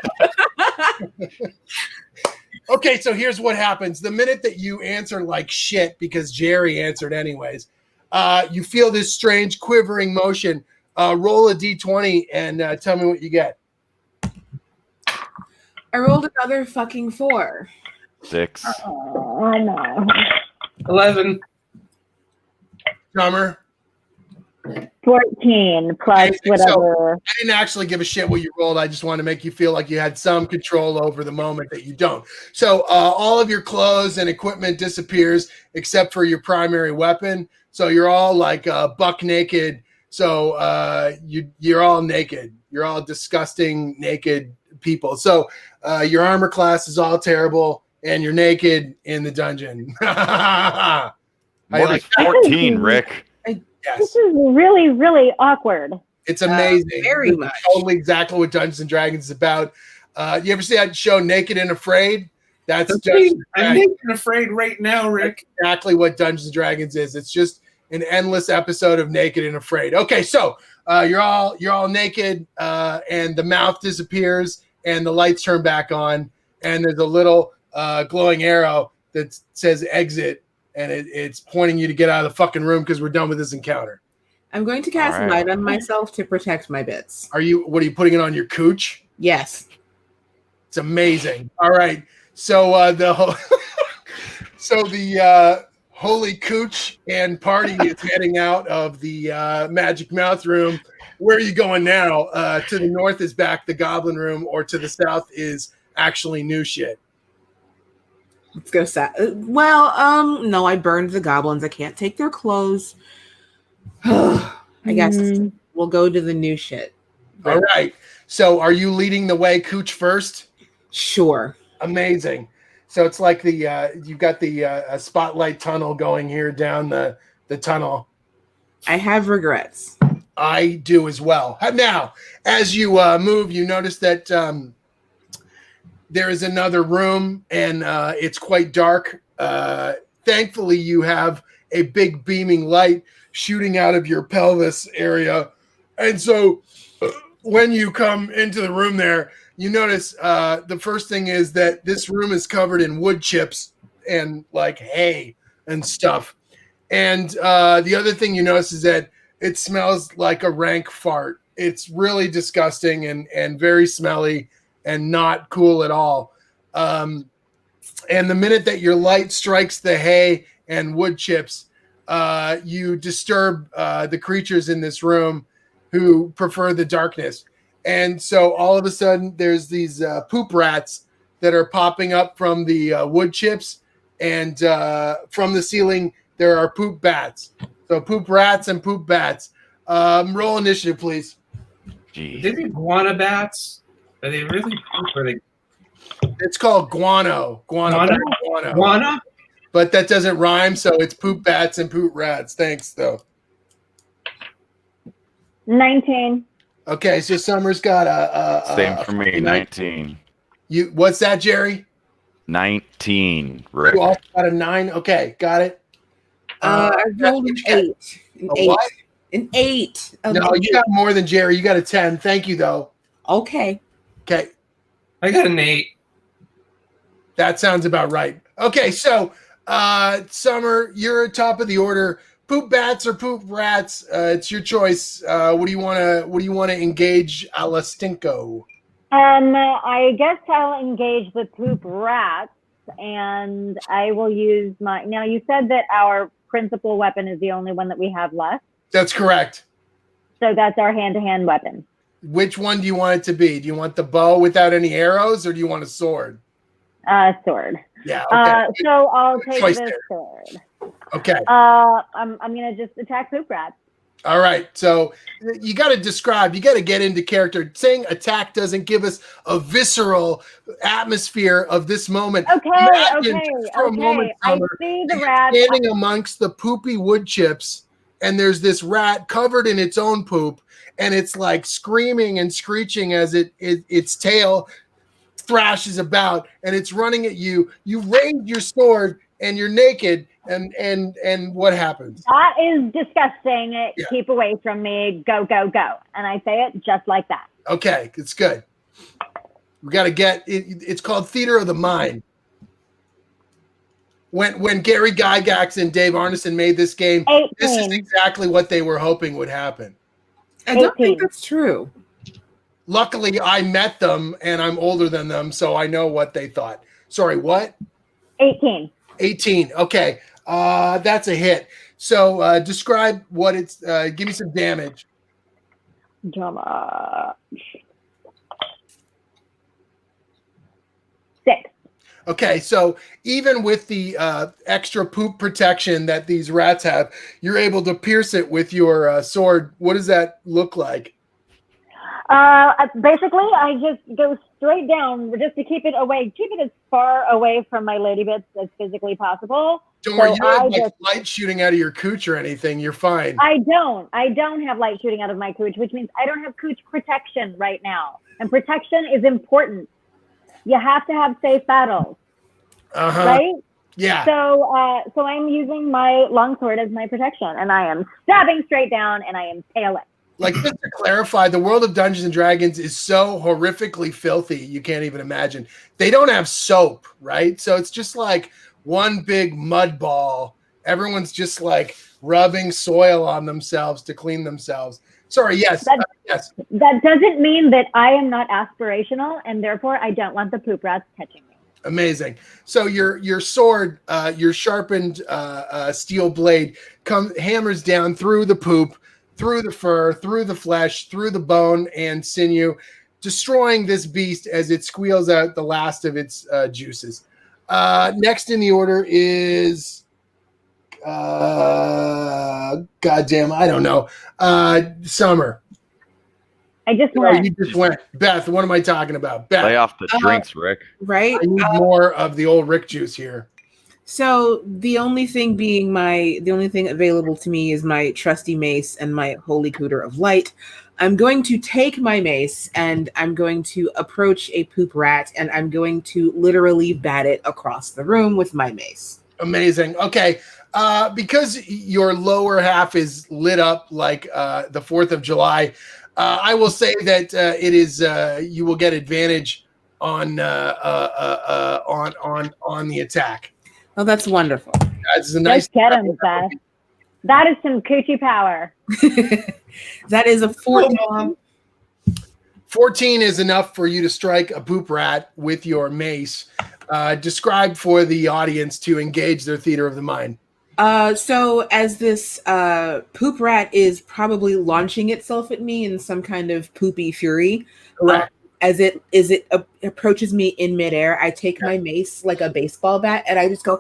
Okay, so here's what happens. The minute that you answer like shit, because Jerry answered anyways, you feel this strange quivering motion. Roll a d20 and tell me what you get. I rolled another fucking 4. 6. Oh, no. 11. Summer? 14 plus whatever. I didn't actually give a shit what you rolled. I just wanted to make you feel like you had some control over the moment that you don't. So all of your clothes and equipment disappears except for your primary weapon. So you're all like buck naked. So you're all naked. You're all disgusting naked people. So your armor class is all terrible, and you're naked in the dungeon. Morty's 14, Rick. Yes. This is really, really awkward. It's amazing. Very This is much. Totally exactly what Dungeons and Dragons is about. You ever see that show Naked and Afraid? That's I'm naked and afraid right now, Rick. exactly what Dungeons and Dragons is. It's just an endless episode of Naked and Afraid. Okay, so you're all naked, and the mouth disappears, and the lights turn back on, and there's a little glowing arrow that says exit, and it's pointing you to get out of the fucking room because we're done with this encounter. I'm going to cast All right. light on myself to protect my bits. What are you putting it on your cooch? Yes. It's amazing. All right. So the Holy Cooch and party is heading out of the Magic Mouth room. Where are you going now? To the north is back the Goblin room, or to the south is actually new shit. Let's go south. Well, no, I burned the goblins. I can't take their clothes. I guess we'll go to the new shit. All right. So are you leading the way, Cooch, first? Sure. Amazing. So it's like you've got the spotlight tunnel going here down the tunnel. I have regrets. I do as well. Now, as you move, you notice that there is another room, and it's quite dark. Thankfully, you have a big beaming light shooting out of your pelvis area. And so when you come into the room there, you notice the first thing is that this room is covered in wood chips and like hay and stuff. And the other thing you notice is that it smells like a rank fart. It's really disgusting and very smelly and not cool at all. And the minute that your light strikes the hay and wood chips, you disturb the creatures in this room who prefer the darkness. And so all of a sudden there's these poop rats that are popping up from the wood chips, and from the ceiling there are poop bats. So poop rats and poop bats. Roll initiative, please. Jeez. Did iguana bats? Are they really poop? Or are they? It's called guano. Guano? But that doesn't rhyme, so it's poop bats and poop rats. Thanks, though. 19. Okay, so Summer's got a Same for me, 19. What's that, Jerry? 19, Rick. You also got a 9? Okay, got it. I rolled an 8. An 8. What? An 8. No, you got more than Jerry. You got a 10. Thank you, though. Okay. Okay. I got an 8. That sounds about right. Okay, so Summer, you're top of the order. Poop bats or poop rats? It's your choice. What do you want to engage a la Stinko? I guess I'll engage the poop rats, and I will use my. Now you said that our principal weapon is the only one that we have left. That's correct. So that's our hand-to-hand weapon. Which one do you want it to be? Do you want the bow without any arrows, or do you want a sword? Sword. Yeah. Okay. So I'll take this sword. Okay. I'm gonna just attack poop rats. All right. So you got to describe. You got to get into character. Saying attack doesn't give us a visceral atmosphere of this moment. Okay. Imagine for a moment, I see the rat standing amongst the poopy wood chips, and there's this rat covered in its own poop, and it's like screaming and screeching as its tail thrashes about, and it's running at you. You raise your sword, and you're naked. And what happens? That is disgusting. Yeah. Keep away from me. Go, go, go. And I say it just like that. Okay, it's good. We got to get it. It's called theater of the mind. When Gary Gygax and Dave Arneson made this game, 18. This is exactly what they were hoping would happen. I don't think that's true. Luckily, I met them, and I'm older than them, so I know what they thought. Sorry, what? 18. 18. Okay. That's a hit. So describe what it's give me some damage. Drama. 6. Okay, so even with the extra poop protection that these rats have, you're able to pierce it with your sword. What does that look like? Basically, I just go straight down just to keep it away, keep it as far away from my lady bits as physically possible. Don't worry, you don't have light shooting out of your cooch or anything. You're fine. I don't have light shooting out of my cooch, which means I don't have cooch protection right now. And protection is important. You have to have safe battles. Right? Yeah. So I'm using my longsword as my protection, and I am stabbing straight down, and I am tailing. Like, just to clarify, the world of Dungeons and Dragons is so horrifically filthy, you can't even imagine. They don't have soap, right? So it's just like one big mud ball. Everyone's just like rubbing soil on themselves to clean themselves. Sorry, yes. Yes. That doesn't mean that I am not aspirational, and therefore I don't want the poop rats touching me. Amazing. So your sword, your sharpened steel blade hammers down through the poop, through the fur, through the flesh, through the bone and sinew, destroying this beast as it squeals out the last of its juices. Next in the order is, goddamn, I don't know. Summer. I just went. You just went. Beth, what am I talking about? Beth. Lay off the drinks, Rick. Right? I need more of the old Rick juice here. So the only thing available to me is my trusty mace and my holy cooter of light. I'm going to take my mace and I'm going to approach a poop rat and I'm going to literally bat it across the room with my mace. Amazing. Okay. Because your lower half is lit up like the 4th of July, I will say that it is you will get advantage on the attack. Oh, that's wonderful. That's a nice. Just get him, Beth. That is some coochie power. That is a 14. 14 is enough for you to strike a poop rat with your mace. Describe for the audience to engage their theater of the mind. So as this poop rat is probably launching itself at me in some kind of poopy fury, as it approaches me in midair, I take my mace like a baseball bat and I just go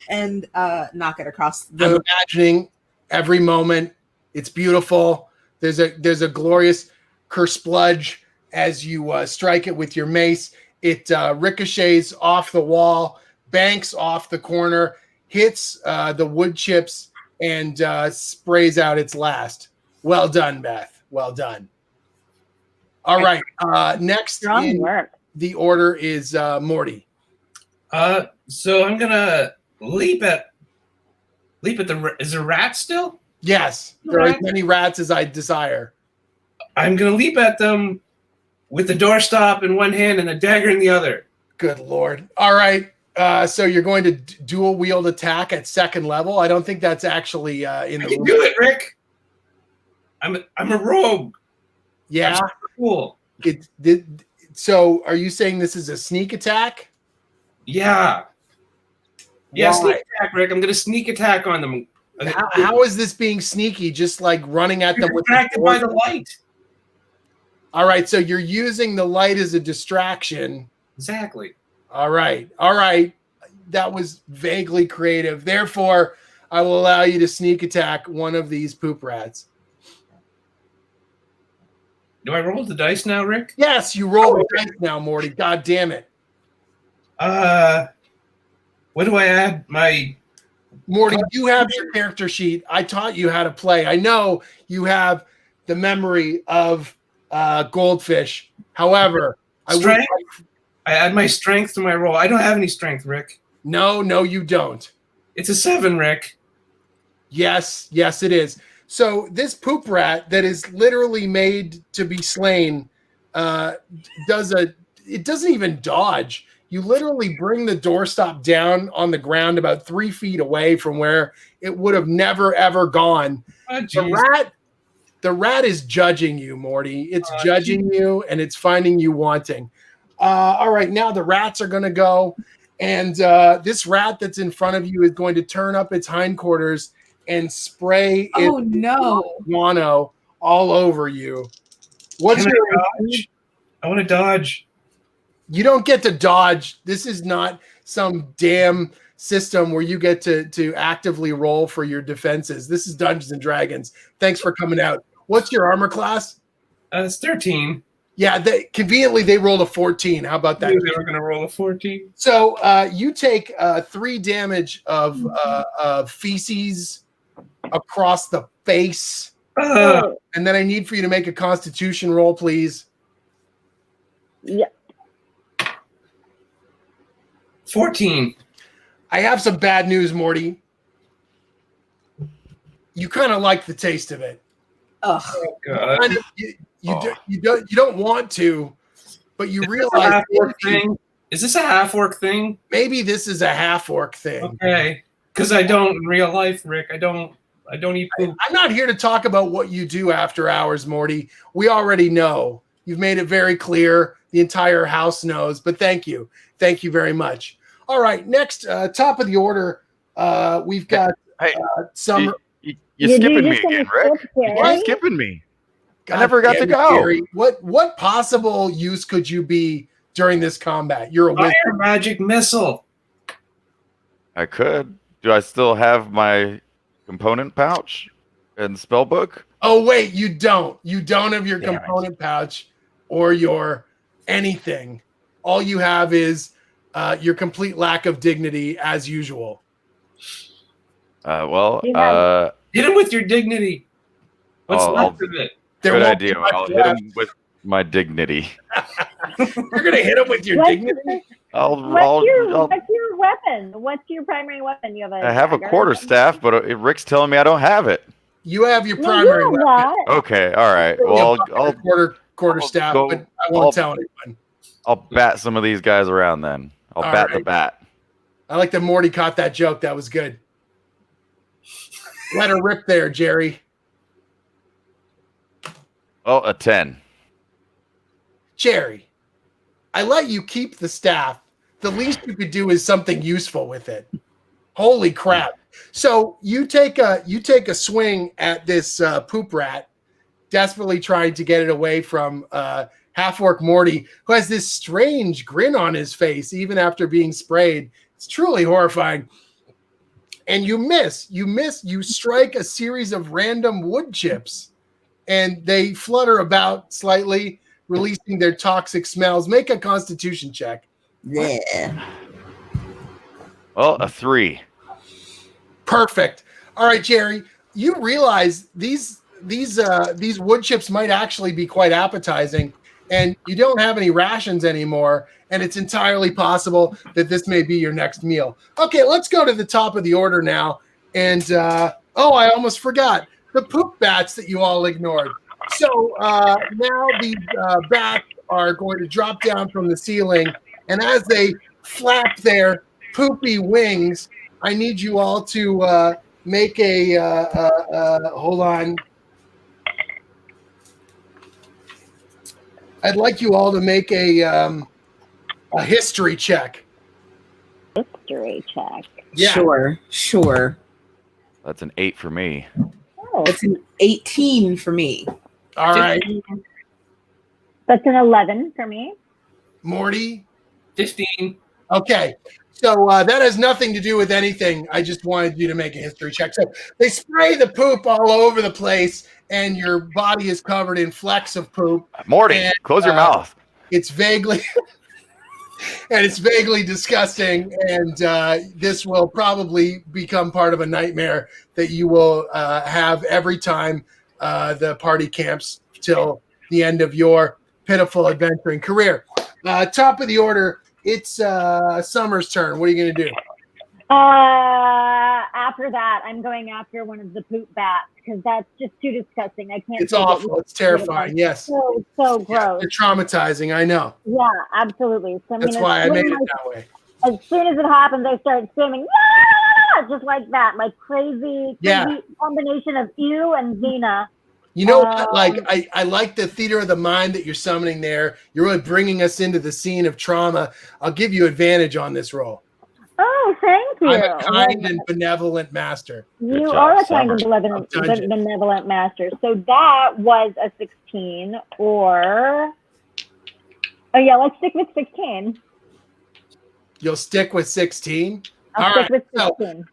and knock it across the. I'm imagining every moment. It's beautiful. There's a glorious kerspludge as you strike it with your mace, It ricochets off the wall, banks off the corner, hits the wood chips, and sprays out its last. Well done, Beth. Well done. All right. Next in the order is Morty. So I'm gonna leap at the. Is there rats still? Yes, there are as many rats as I desire. I'm gonna leap at them with the doorstop in one hand and a dagger in the other. Good Lord. All right. So you're going to dual wield attack at second level. I don't think that's actually in the. I can do it, Rick. I'm a rogue. Yeah. Cool. So are you saying this is a sneak attack? Yeah. Yeah, sneak attack, Rick. I'm gonna sneak attack on them. How is this being sneaky? Just like running at them with distracted by the light. All right, so you're using the light as a distraction. Exactly. All right. That was vaguely creative. Therefore, I will allow you to sneak attack one of these poop rats. Do I roll the dice now, Rick? Yes, you roll the dice now, Morty. God damn it. What do I add? Morty, you have your character sheet. I taught you how to play. I know you have the memory of Goldfish. However, I add my strength to my roll. I don't have any strength, Rick. No, you don't. It's a 7, Rick. Yes, it is. So this poop rat that is literally made to be slain it doesn't even dodge. You literally bring the doorstop down on the ground about 3 feet away from where it would have never, ever gone. The rat is judging you, Morty. It's judging you, and it's finding you wanting. All right, now the rats are going to go, and this rat that's in front of you is going to turn up its hindquarters and spray guano all over you. What's your dodge? I want to dodge. You don't get to dodge. This is not some damn system where you get to actively roll for your defenses. This is Dungeons and Dragons. Thanks for coming out. What's your armor class? It's 13. Yeah, conveniently they rolled a 14. How about that? They were going to roll a 14. So you take 3 damage of feces across the face. And then I need for you to make a Constitution roll, please. Yeah. 14. I have some bad news, Morty. You kind of like the taste of it. Oh God! You don't want to, but you realize thing. Is this a half orc thing? Maybe this is a half orc thing. Okay, because I don't in real life, Rick. I don't eat poop. I'm not here to talk about what you do after hours, Morty. We already know. You've made it very clear. The entire house knows. But thank you very much. All right, next, top of the order, we've got some. You're skipping me again, Rick. You're skipping me. I never got to go. Gary. What possible use could you be during this combat? You're a wizard. Fire magic missile. I could. Do I still have my component pouch and spell book? Oh wait, you don't. You don't have your component pouch or your anything. All you have is your complete lack of dignity, as usual. Hit him with your dignity. What's left of it? Good idea. I'll hit him with my dignity. You're gonna hit him with your dignity. What's your weapon? What's your primary weapon? You have I have a quarterstaff, but Rick's telling me I don't have it. You have your primary weapon. Okay, all right. Well, I'll quarterstaff, but I won't tell anyone. I'll bat some of these guys around then. I'll bat the bat. I like that Morty caught that joke. That was good. Let her rip there, Jerry. Oh, a 10. Jerry, I let you keep the staff. The least you could do is something useful with it. Holy crap. So you take a swing at this poop rat, desperately trying to get it away from half-orc Morty, who has this strange grin on his face even after being sprayed. It's truly horrifying. And you miss. You strike a series of random wood chips, and they flutter about slightly, releasing their toxic smells. Make a Constitution check. Yeah. Well, a 3. Perfect. All right, Jerry, you realize these wood chips might actually be quite appetizing, and you don't have any rations anymore, and it's entirely possible that this may be your next meal. Okay, let's go to the top of the order now. And I almost forgot the poop bats that you all ignored. So now these bats are going to drop down from the ceiling, and as they flap their poopy wings, I need you all to make a hold on. I'd like you all to make a history check. History check. Yeah. Sure. That's an 8 for me. Oh, That's an 18 for me. All right. that's an 11 for me. Morty. 15. Okay. So that has nothing to do with anything. I just wanted you to make a history check. So they spray the poop all over the place, and your body is covered in flecks of poop. Morty, And, close your mouth. It's vaguely and it's vaguely disgusting, and this will probably become part of a nightmare that you will have every time the party camps till the end of your pitiful adventuring career. Top of the order, it's Summer's turn. What are you going to do? After that, I'm going after one of the poop bats because that's just too disgusting. I can't. It's awful. It's terrifying. Yes. So gross. Yeah, it's traumatizing. I know. Yeah, absolutely. So That's why I made it that way. As soon as it happens, I start screaming, "Yeah!" just like that, like crazy combination of ew and Xena. You know what? Like I like the theater of the mind that you're summoning there. You're really bringing us into the scene of trauma. I'll give you advantage on this roll. Oh, thank you. I'm a kind and benevolent master. You job, are a kind and Summer. benevolent master. So that was a 16, or let's stick with 16. You'll stick with 16. I'll stick with 16.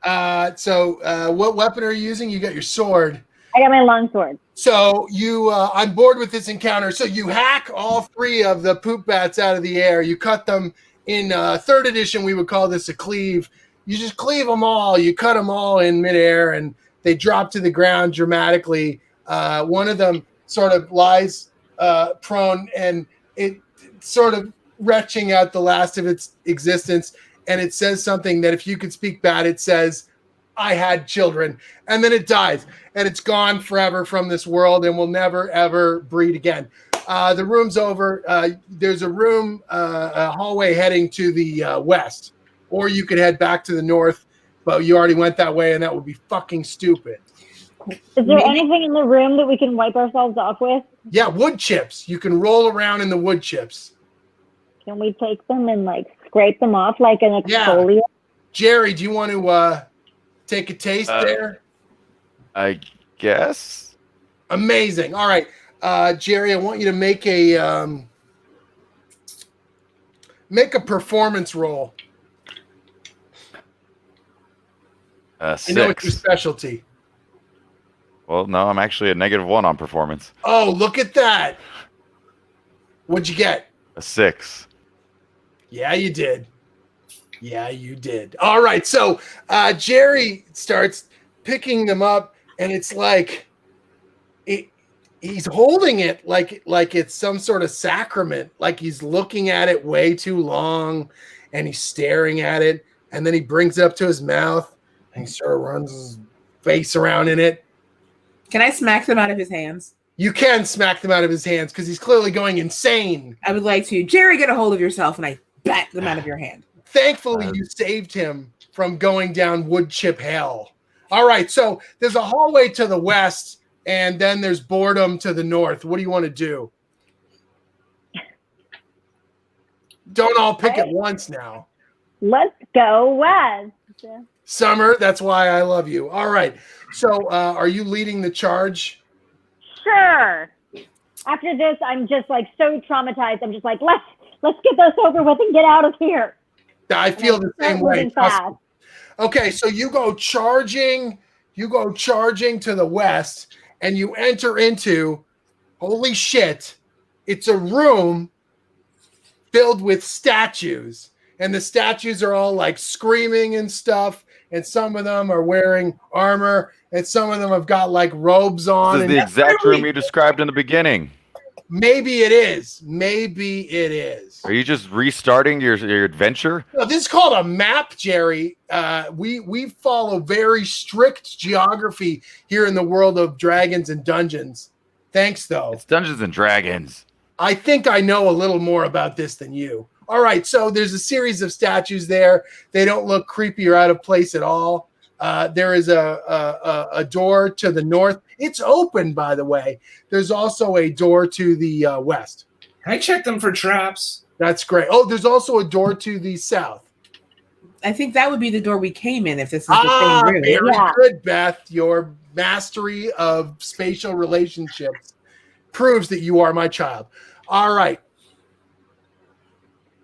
So what weapon are you using? You got your sword. I got my longsword. So you, I'm bored with this encounter. So you hack all 3 of the poop bats out of the air. You cut them. In 3rd edition, we would call this a cleave. You just cleave them all. You cut them all in midair, and they drop to the ground dramatically. One of them sort of lies prone, and it sort of retching out the last of its existence. And it says something that if you could speak bad, it says, "I had children." And then it dies, and it's gone forever from this world and will never, ever breed again. The room's over. There's a room, a hallway heading to the west, or you could head back to the north, but you already went that way, and that would be fucking stupid. Is there anything in the room that we can wipe ourselves off with? Yeah, wood chips. You can roll around in the wood chips. Can we take them and scrape them off like an exfoliant? Yeah. Jerry, do you want to take a taste there? I guess. Amazing. All right. Jerry, I want you to make a performance roll. 6. I know it's your specialty. Well, no, I'm actually a -1 on performance. Oh, look at that. What'd you get? A 6. Yeah, you did. All right. So Jerry starts picking them up, and it's like he's holding it like it's some sort of sacrament, like he's looking at it way too long, and he's staring at it, and then he brings it up to his mouth, and he sort of runs his face around in it. Can I smack them out of his hands? You can smack them out of his hands because he's clearly going insane. I would like to. Jerry, get a hold of yourself, and I bat them out of your hand. Thankfully, you saved him from going down wood chip hell. All right, so there's a hallway to the west, and then there's boredom to the north. What do you want to do? Don't all pick at once now. Let's go west. Summer, that's why I love you. All right, so are you leading the charge? Sure. After this, I'm just so traumatized. I'm just like, let's get this over with and get out of here. I feel the same way. Okay, so you go charging to the west, and you enter into, holy shit, It's a room filled with statues, and the statues are all like screaming and stuff, and some of them are wearing armor, and some of them have got like robes on. This is the exact room you described in the beginning. Maybe it is. Maybe it is. Are you just restarting your adventure? No, this is called a map, Jerry. We follow very strict geography here in the world of Dragons and Dungeons. Thanks, though. It's Dungeons and Dragons. I think I know a little more about this than you. All right, so there's a series of statues there. They don't look creepy or out of place at all. There is a door to the north. It's open, by the way. There's also a door to the west. I checked them for traps. That's great. Oh, there's also a door to the south. I think that would be the door we came in if this is the same room. Very good, Beth. Your mastery of spatial relationships proves that you are my child. All right.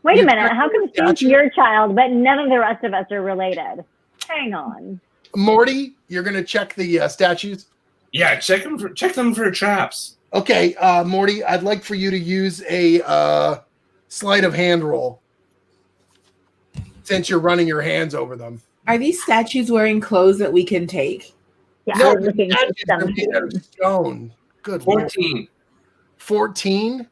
Wait a minute. How come Steve's your child, but none of the rest of us are related? Hang on. Morty, you're going to check the statues? Yeah, check them for traps. Okay, Morty, I'd like for you to use a sleight of hand roll since you're running your hands over them. Are these statues wearing clothes that we can take? Yeah, No, I was looking the for statues are made out of stone. Good 14. 14?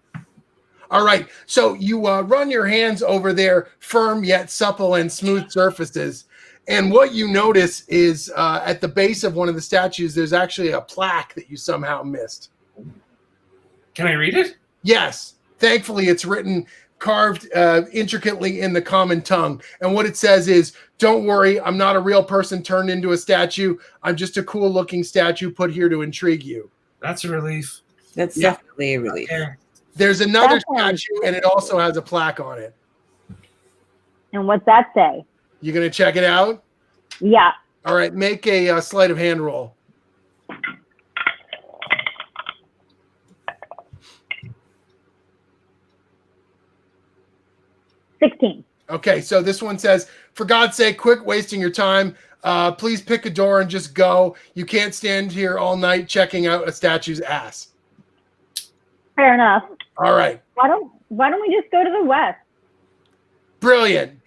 All right, so you run your hands over their firm yet supple and smooth surfaces. And what you notice is at the base of one of the statues, there's actually a plaque that you somehow missed. Can I read it? Yes. Thankfully, it's written, carved intricately in the common tongue. And what it says is, don't worry, I'm not a real person turned into a statue. I'm just a cool-looking statue put here to intrigue you. That's a relief. That's definitely a relief. Okay. There's another statue, and it also has a plaque on it. And what's that say? You going to check it out? Yeah. All right, make a sleight of hand roll. Okay, so this one says, for God's sake, quit wasting your time. Please pick a door and just go. You can't stand here all night checking out a statue's ass. Fair enough. All right. Why don't we just go to the west? Brilliant.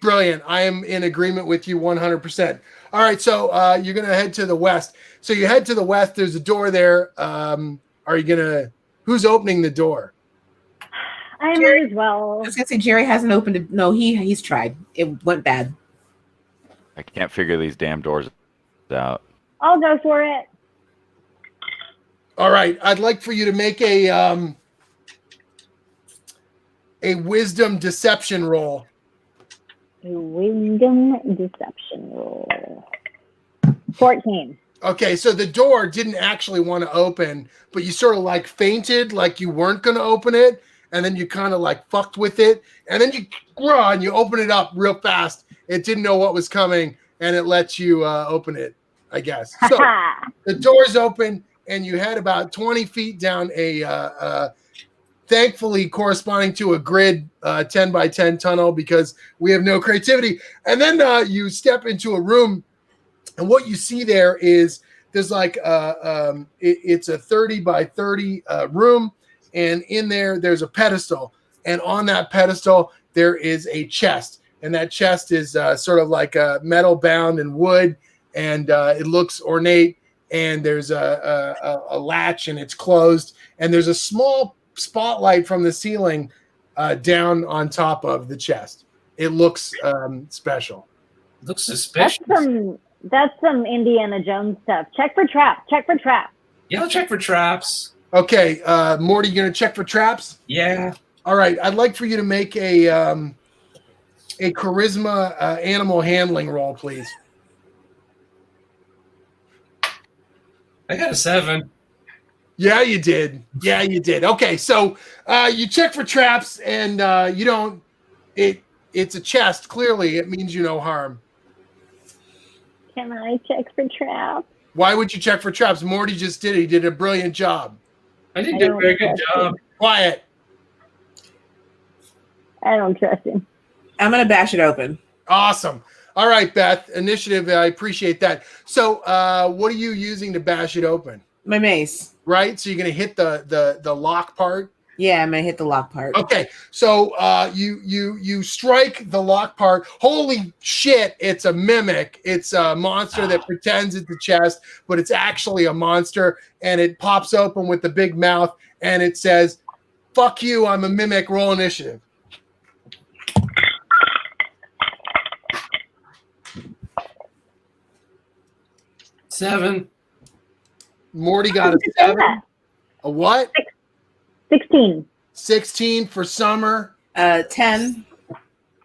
I am in agreement with you 100%. All right, so you're going to head to the west. So you head to the west. There's a door there. Who's opening the door? I might as well. I was going to say, Jerry hasn't opened it. No, he's tried. It went bad. I can't figure these damn doors out. I'll go for it. All right, I'd like for you to make a wisdom deception roll. A wisdom deception roll. 14. Okay, so the door didn't actually want to open, but you sort of like fainted, like you weren't going to open it, and then you kind of like fucked with it, and then you open it up real fast. It didn't know what was coming, and it lets you open it, I guess. So the door's open, and you head about 20 feet down a thankfully corresponding to a grid 10 by 10 tunnel because we have no creativity. And then you step into a room, and what you see there is there's like it's a 30 by 30 room, and in there's a pedestal, and on that pedestal there is a chest, and that chest is sort of like metal bound and wood, and it looks ornate, and there's a latch, and it's closed, and there's a small spotlight from the ceiling down on top of the chest. It looks special. Looks suspicious. That's some Indiana Jones stuff. Check for traps. Yeah, I'll check for traps. Okay, Morty, you gonna check for traps? Yeah. All right, I'd like for you to make a charisma animal handling roll, please. I got a 7. Yeah, you did. Okay, so you check for traps, and you don't. It's a chest. Clearly, it means you no harm. Can I check for traps? Why would you check for traps? Morty just did it. He did a brilliant job. I did a very good job. Quiet. I don't trust him. I'm going to bash it open. Awesome. All right, Beth. Initiative. I appreciate that. So what are you using to bash it open? My mace. Right? So you're going to hit the lock part? Yeah, I'm gonna hit the lock part. Okay, so you strike the lock part. Holy shit! It's a mimic. It's a monster that pretends it's a chest, but it's actually a monster. And it pops open with the big mouth, and it says, "Fuck you! I'm a mimic. Roll initiative." Seven. Morty got a 7. A what? 16. 16 for Summer. 10.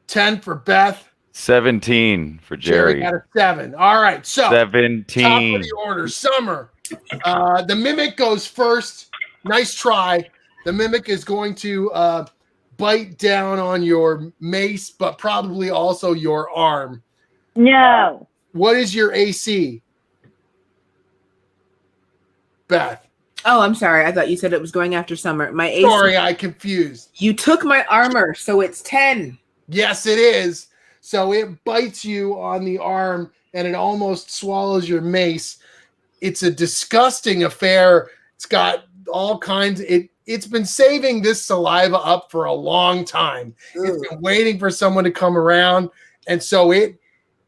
10 for Beth. 17 for Jerry. Got a 7. All right, so 17. top of the order. Summer. The mimic goes first. Nice try. The mimic is going to bite down on your mace, but probably also your arm. No. What is your AC? Beth. Oh, I'm sorry. I thought you said it was going after Summer. My AC. Sorry, I confused. You took my armor, so it's 10. Yes, it is. So it bites you on the arm and it almost swallows your mace. It's a disgusting affair. It's got all kinds. It's been saving this saliva up for a long time. Ooh. It's been waiting for someone to come around. And so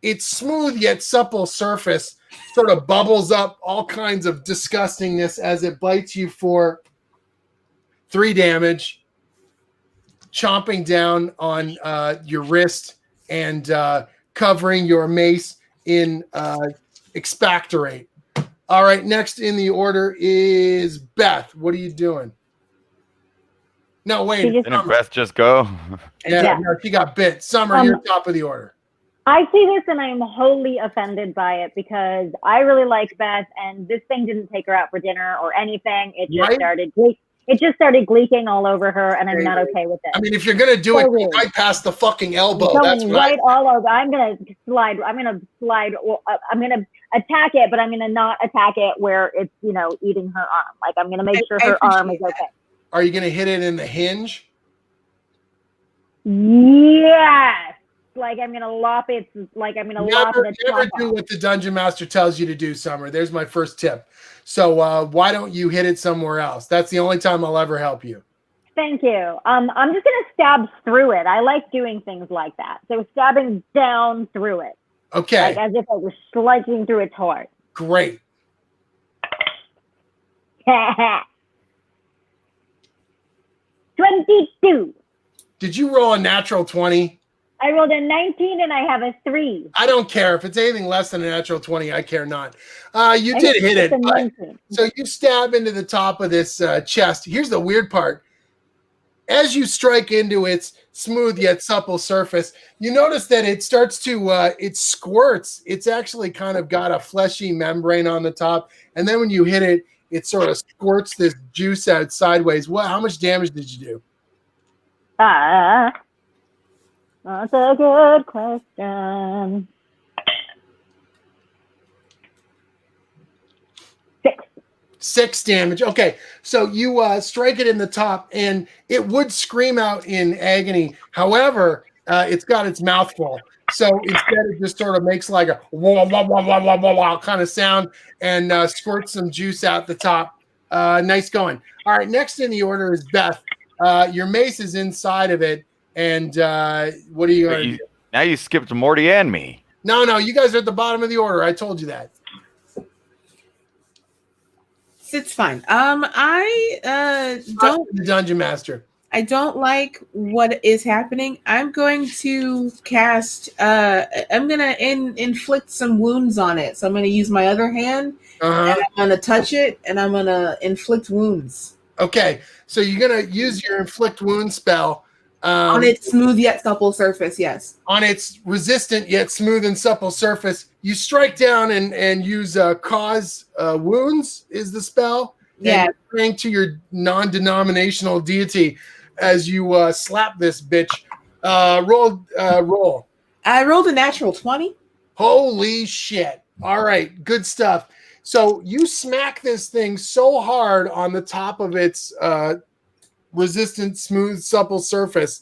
it's smooth yet supple surface sort of bubbles up all kinds of disgustingness as it bites you for 3 damage, chomping down on your wrist and covering your mace in expectorate. All right, next in the order is Beth. What are you doing? No, wait. Didn't Beth just go? Yeah. No, she got bit. Summer, you're top of the order. I see this and I'm wholly offended by it because I really like Beth and this thing didn't take her out for dinner or anything. It just started gleeking all over her and I'm not okay with it. I mean, if you're gonna do it, go right past the fucking elbow. That's right all over. I'm gonna slide. I'm gonna attack it, but I'm gonna not attack it where it's eating her arm. Like I'm gonna make sure her arm is okay. Are you gonna hit it in the hinge? Yes. Like I'm gonna lop it. Like I'm gonna lop it. Never do what the dungeon master tells you to do, Summer. There's my first tip. So why don't you hit it somewhere else? That's the only time I'll ever help you. Thank you. I'm just gonna stab through it. I like doing things like that. So stabbing down through it. Okay. Like as if I was slicing through its heart. Great. 22. Did you roll a natural 20? I rolled a 19 and I have a 3. I don't care. If it's anything less than a natural 20, I care not. You did hit it. So you stab into the top of this chest. Here's the weird part. As you strike into its smooth yet supple surface, you notice that it starts to, it squirts. It's actually kind of got a fleshy membrane on the top. And then when you hit it, it sort of squirts this juice out sideways. How much damage did you do? That's a good question. 6. 6 damage. Okay, so you strike it in the top, and it would scream out in agony. However, it's got its mouth full. So instead, it just sort of makes like a wah, wah, wah, wah, wah, wah, wah kind of sound and squirts some juice out the top. Nice going. All right, next in the order is Beth. Your mace is inside of it. And what are you going to do? Now you skipped Morty and me. No, you guys are at the bottom of the order. I told you that. It's fine. I don't. The dungeon master. I don't like what is happening. I'm going to cast. I'm gonna inflict some wounds on it. So I'm gonna use my other hand. And I'm gonna touch it, and I'm gonna inflict wounds. Okay, so you're gonna use your inflict wound spell. On its smooth yet supple surface, yes. On its resistant yet smooth and supple surface, you strike down and use cause wounds is the spell. Yeah. And praying to your non-denominational deity as you slap this bitch. Roll. I rolled a natural 20. Holy shit. All right, good stuff. So you smack this thing so hard on the top of its resistant, smooth, supple surface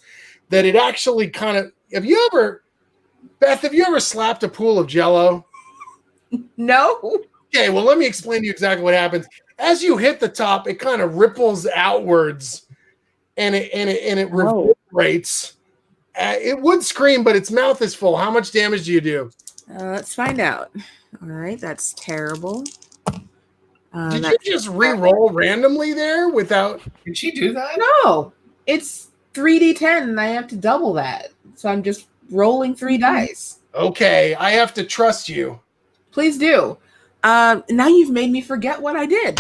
that it actually kind of. Beth, have you ever slapped a pool of Jell-O? No. Okay, well, let me explain to you exactly what happens. As you hit the top, it kind of ripples outwards and it reverberates. It would scream, but its mouth is full. How much damage do you do? Let's find out. All right, that's terrible. Did you just re-roll randomly there without? Did she do that? No, it's 3d10, and I have to double that. So I'm just rolling 3 dice. Okay, I have to trust you. Please do. Now you've made me forget what I did.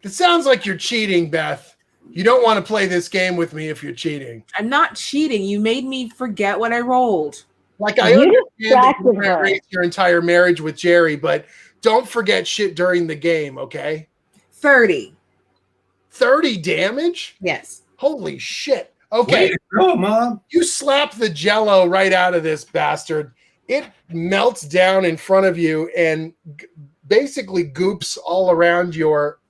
It sounds like you're cheating, Beth. You don't want to play this game with me if you're cheating. I'm not cheating. You made me forget what I rolled. Like, I understand that you can't raise your entire marriage with Jerry, but don't forget shit during the game, okay? 30. 30 damage? Yes. Holy shit. Okay. Way to go, Mom. You slap the Jello right out of this bastard. It melts down in front of you and basically goops all around your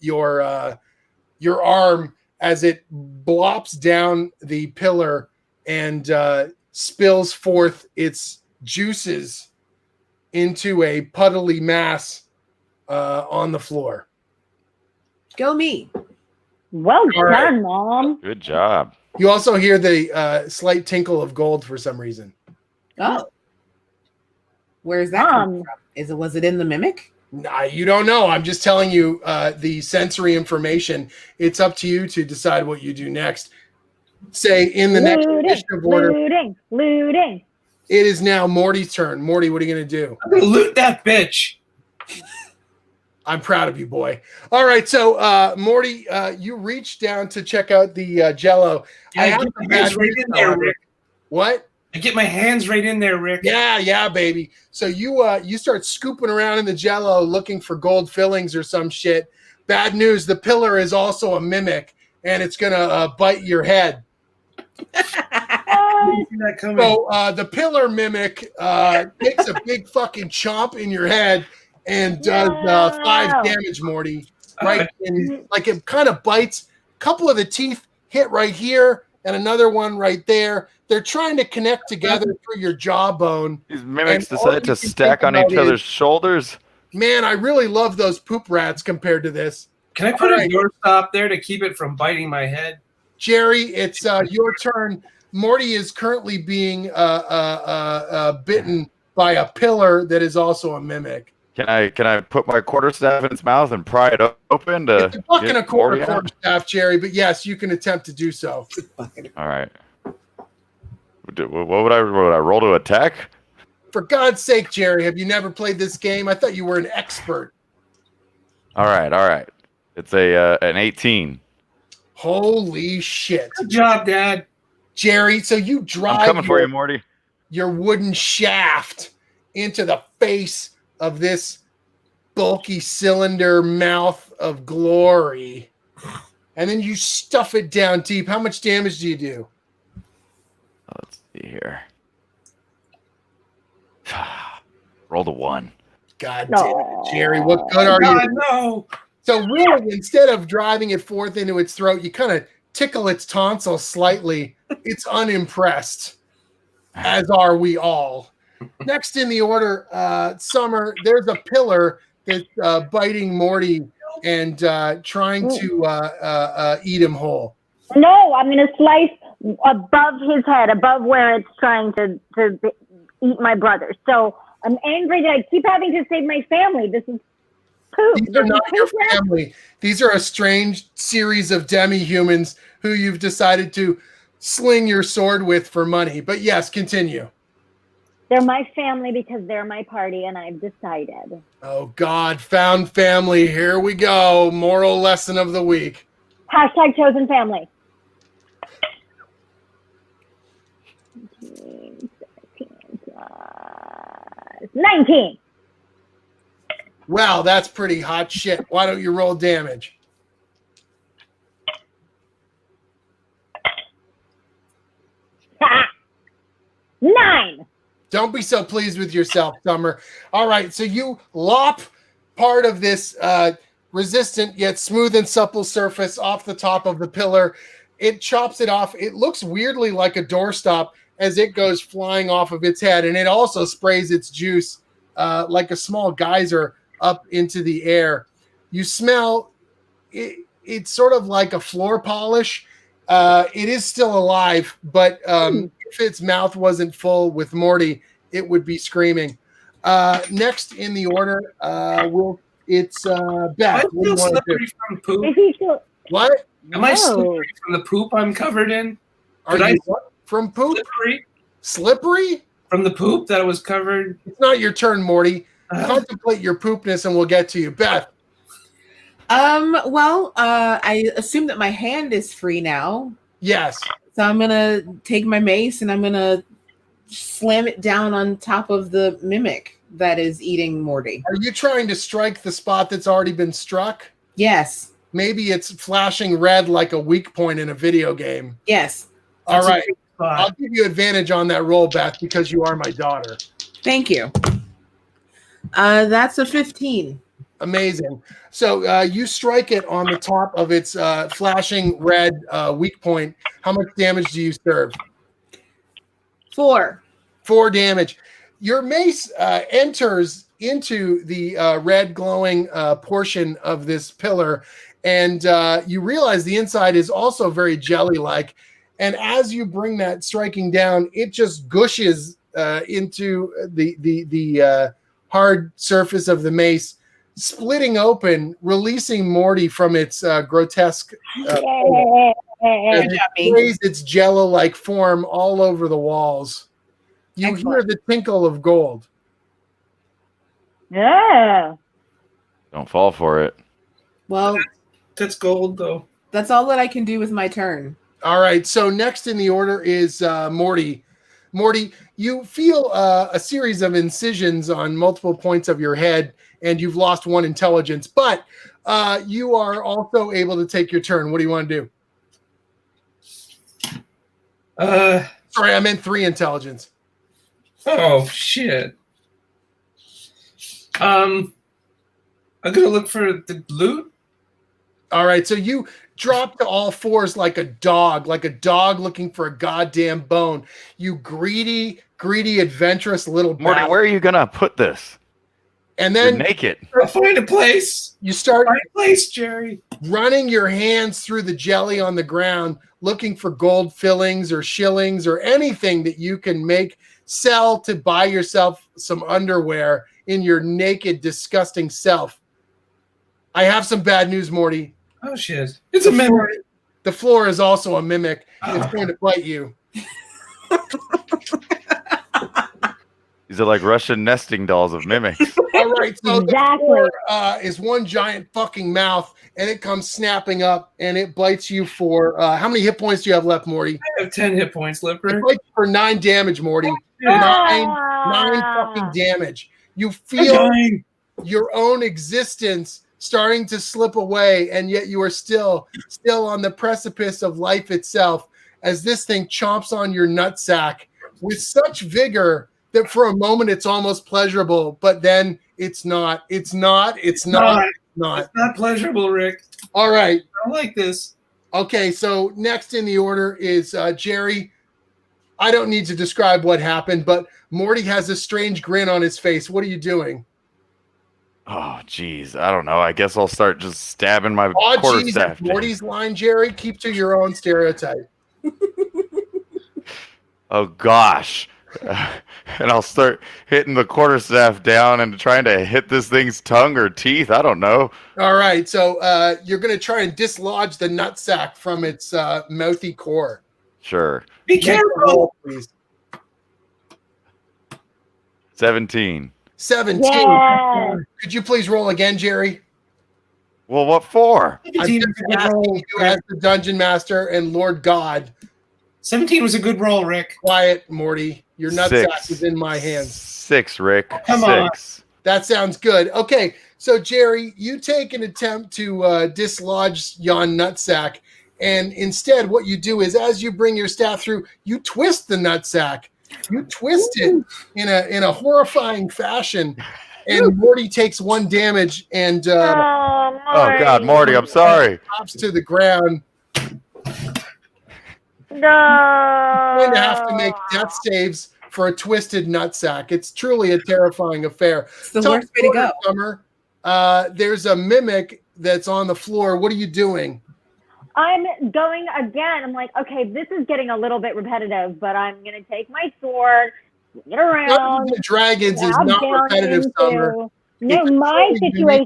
arm as it blops down the pillar and spills forth its juices into a puddly mass on the floor. Go me. Well done, Mom. Good job. You also hear the slight tinkle of gold for some reason. Oh. Where's that coming from? Was it in the mimic? Nah, you don't know. I'm just telling you the sensory information. It's up to you to decide what you do next. Say in the next initiative order. Looting. It is now Morty's turn. Morty, what are you going to do? I'm going to loot that bitch. I'm proud of you, boy. All right, so Morty, you reach down to check out the Jello. I have my hands right in there, Rick. What? I get my hands right in there, Rick. Yeah, baby. So you start scooping around in the Jello looking for gold fillings or some shit. Bad news, the pillar is also a mimic, and it's going to bite your head. So the pillar mimic takes a big fucking chomp in your head and does 5 damage, Morty. Right? And like it kind of bites. A couple of the teeth hit right here and another one right there. They're trying to connect together through your jawbone. These mimics decided to stack on each other's shoulders. Man, I really love those poop rats compared to this. Can I put a doorstop there to keep it from biting my head? Jerry, it's your turn. Morty is currently being bitten by a pillar that is also a mimic. Can I put my quarterstaff in its mouth and pry it open to it's a fucking a quarterstaff, Jerry, but yes, you can attempt to do so. All right. What would I roll to attack? For God's sake, Jerry, have you never played this game? I thought you were an expert. All right. It's an 18. Holy shit. Good job, Dad. Jerry, so you drive I'm coming for you, Morty. Your wooden shaft into the face of this bulky cylinder mouth of glory. And then you stuff it down deep. How much damage do you do? Let's see here. Roll to 1. God damn it, Jerry. What good are you? No. So really, instead of driving it forth into its throat, you kind of tickle its tonsil slightly. It's unimpressed, as are we all. Next in the order, Summer, there's a pillar that's biting Morty and trying to eat him whole. No, I'm going to slice above his head, above where it's trying to eat my brother. So I'm angry that I keep having to save my family. This is poop. These are not your family. These are a strange series of demi-humans who you've decided to sling your sword with for money. But yes, continue. They're my family because they're my party, and I've decided. Oh, God, found family. Here we go. Moral lesson of the week. Hashtag chosen family. 19. Wow, that's pretty hot shit. Why don't you roll damage? Nine. Don't be so pleased with yourself, Summer. All right, so you lop part of this resistant yet smooth and supple surface off the top of the pillar. It chops it off. It looks weirdly like a doorstop as it goes flying off of its head, and it also sprays its juice like a small geyser up into the air. You smell it. it's sort of like a floor polish. It is still alive, but if its mouth wasn't full with Morty, it would be screaming. Next in the order, it's Beth. What do you want to do? From poop? What? Am I slippery from the poop I'm covered in? Are you from poop? Slippery? From the poop that was covered? It's not your turn, Morty. Contemplate your poopness and we'll get to you. Beth. I assume that my hand is free now. Yes. So I'm going to take my mace and I'm going to slam it down on top of the mimic that is eating Morty. Are you trying to strike the spot that's already been struck? Yes. Maybe it's flashing red like a weak point in a video game. Yes. All right. I'll give you advantage on that roll, Beth, because you are my daughter. Thank you. That's a 15. Amazing. So you strike it on the top of its flashing red weak point. How much damage do you serve? 4. 4 damage. Your mace enters into the red glowing portion of this pillar, and you realize the inside is also very jelly-like. And as you bring that striking down, it just gushes into the hard surface of the mace, splitting open, releasing Morty from its grotesque and it sprays its jello-like form all over the walls. You hear the tinkle of gold. Yeah. Don't fall for it. Well, that's gold, though. That's all that I can do with my turn. All right. So next in the order is Morty. Morty, you feel a series of incisions on multiple points of your head, and you've lost 1 intelligence, but you are also able to take your turn. What do you want to do? Sorry, I meant 3 intelligence. Oh, shit. I'm going to look for the loot. All right, so you drop to all fours like a dog looking for a goddamn bone. You greedy, adventurous little Morty, where are you going to put this? And then you're naked. I'll find a place. You start find a place, Jerry. Running your hands through the jelly on the ground, looking for gold fillings or shillings or anything that you can sell to buy yourself some underwear in your naked, disgusting self. I have some bad news, Morty. Oh, shit. It's a mimic. The floor is also a mimic. It's going to bite you. These are like Russian nesting dolls of mimics. All right, so exactly. The floor is one giant fucking mouth, and it comes snapping up, and it bites you for how many hit points do you have left, Morty? I have 10 hit points left. It bites you for 9 damage, Morty. 9 fucking damage. You feel your own existence starting to slip away, and yet you are still on the precipice of life itself as this thing chomps on your nutsack with such vigor that for a moment it's almost pleasurable, but then it's not. It's not pleasurable, Rick. All right. I don't like this. Okay, so next in the order is Jerry. I don't need to describe what happened, but Morty has a strange grin on his face. What are you doing? Oh, geez. I don't know. I guess I'll start just stabbing my quarterstaff. Morty's line, Jerry. Keep to your own stereotype. Oh, gosh. And I'll start hitting the quarterstaff down and trying to hit this thing's tongue or teeth. I don't know. All right. So you're going to try and dislodge the nutsack from its mouthy core. Sure. Be careful. Roll, please. 17. 17. Yeah. Could you please roll again, Jerry? Well, what for? I'm just asking you as the Dungeon Master and Lord God. 17 was a good roll, Rick. Quiet, Morty. Your nutsack is in my hands. 6, Rick. Come on. That sounds good. Okay, so Jerry, you take an attempt to dislodge yon nutsack, and instead what you do is as you bring your staff through, you twist the nutsack. You twist it in a horrifying fashion, and Morty takes 1 damage, and oh God, Morty, I'm sorry. Drops to the ground. No. You're going to have to make death saves for a twisted nutsack. It's truly a terrifying affair. It's the worst way to go. Summer, there's a mimic that's on the floor. What are you doing? I'm going again. I'm like, okay, this is getting a little bit repetitive, but I'm going to take my sword, get around. Dungeons and Dragons is not repetitive, Summer. No, my situation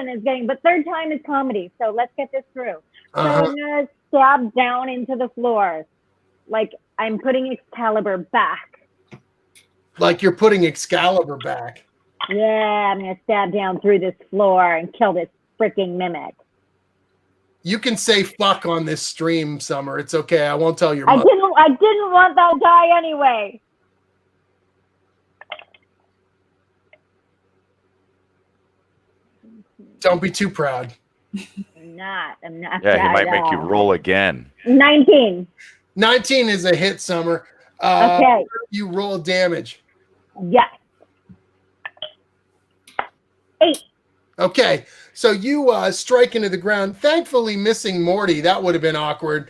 is getting, but third time is comedy. So let's get this through. So I'm going to stab down into the floor. Like I'm putting Excalibur back. Like you're putting Excalibur back. Yeah, I'm going to stab down through this floor and kill this freaking mimic. You can say fuck on this stream, Summer. It's okay. I won't tell your mother. I didn't want that guy anyway. Don't be too proud. I'm not. Yeah, he might make you roll again. 19. 19 is a hit, Summer. Okay. You roll damage. Yes. 8. Okay. So you strike into the ground, thankfully missing Morty. That would have been awkward.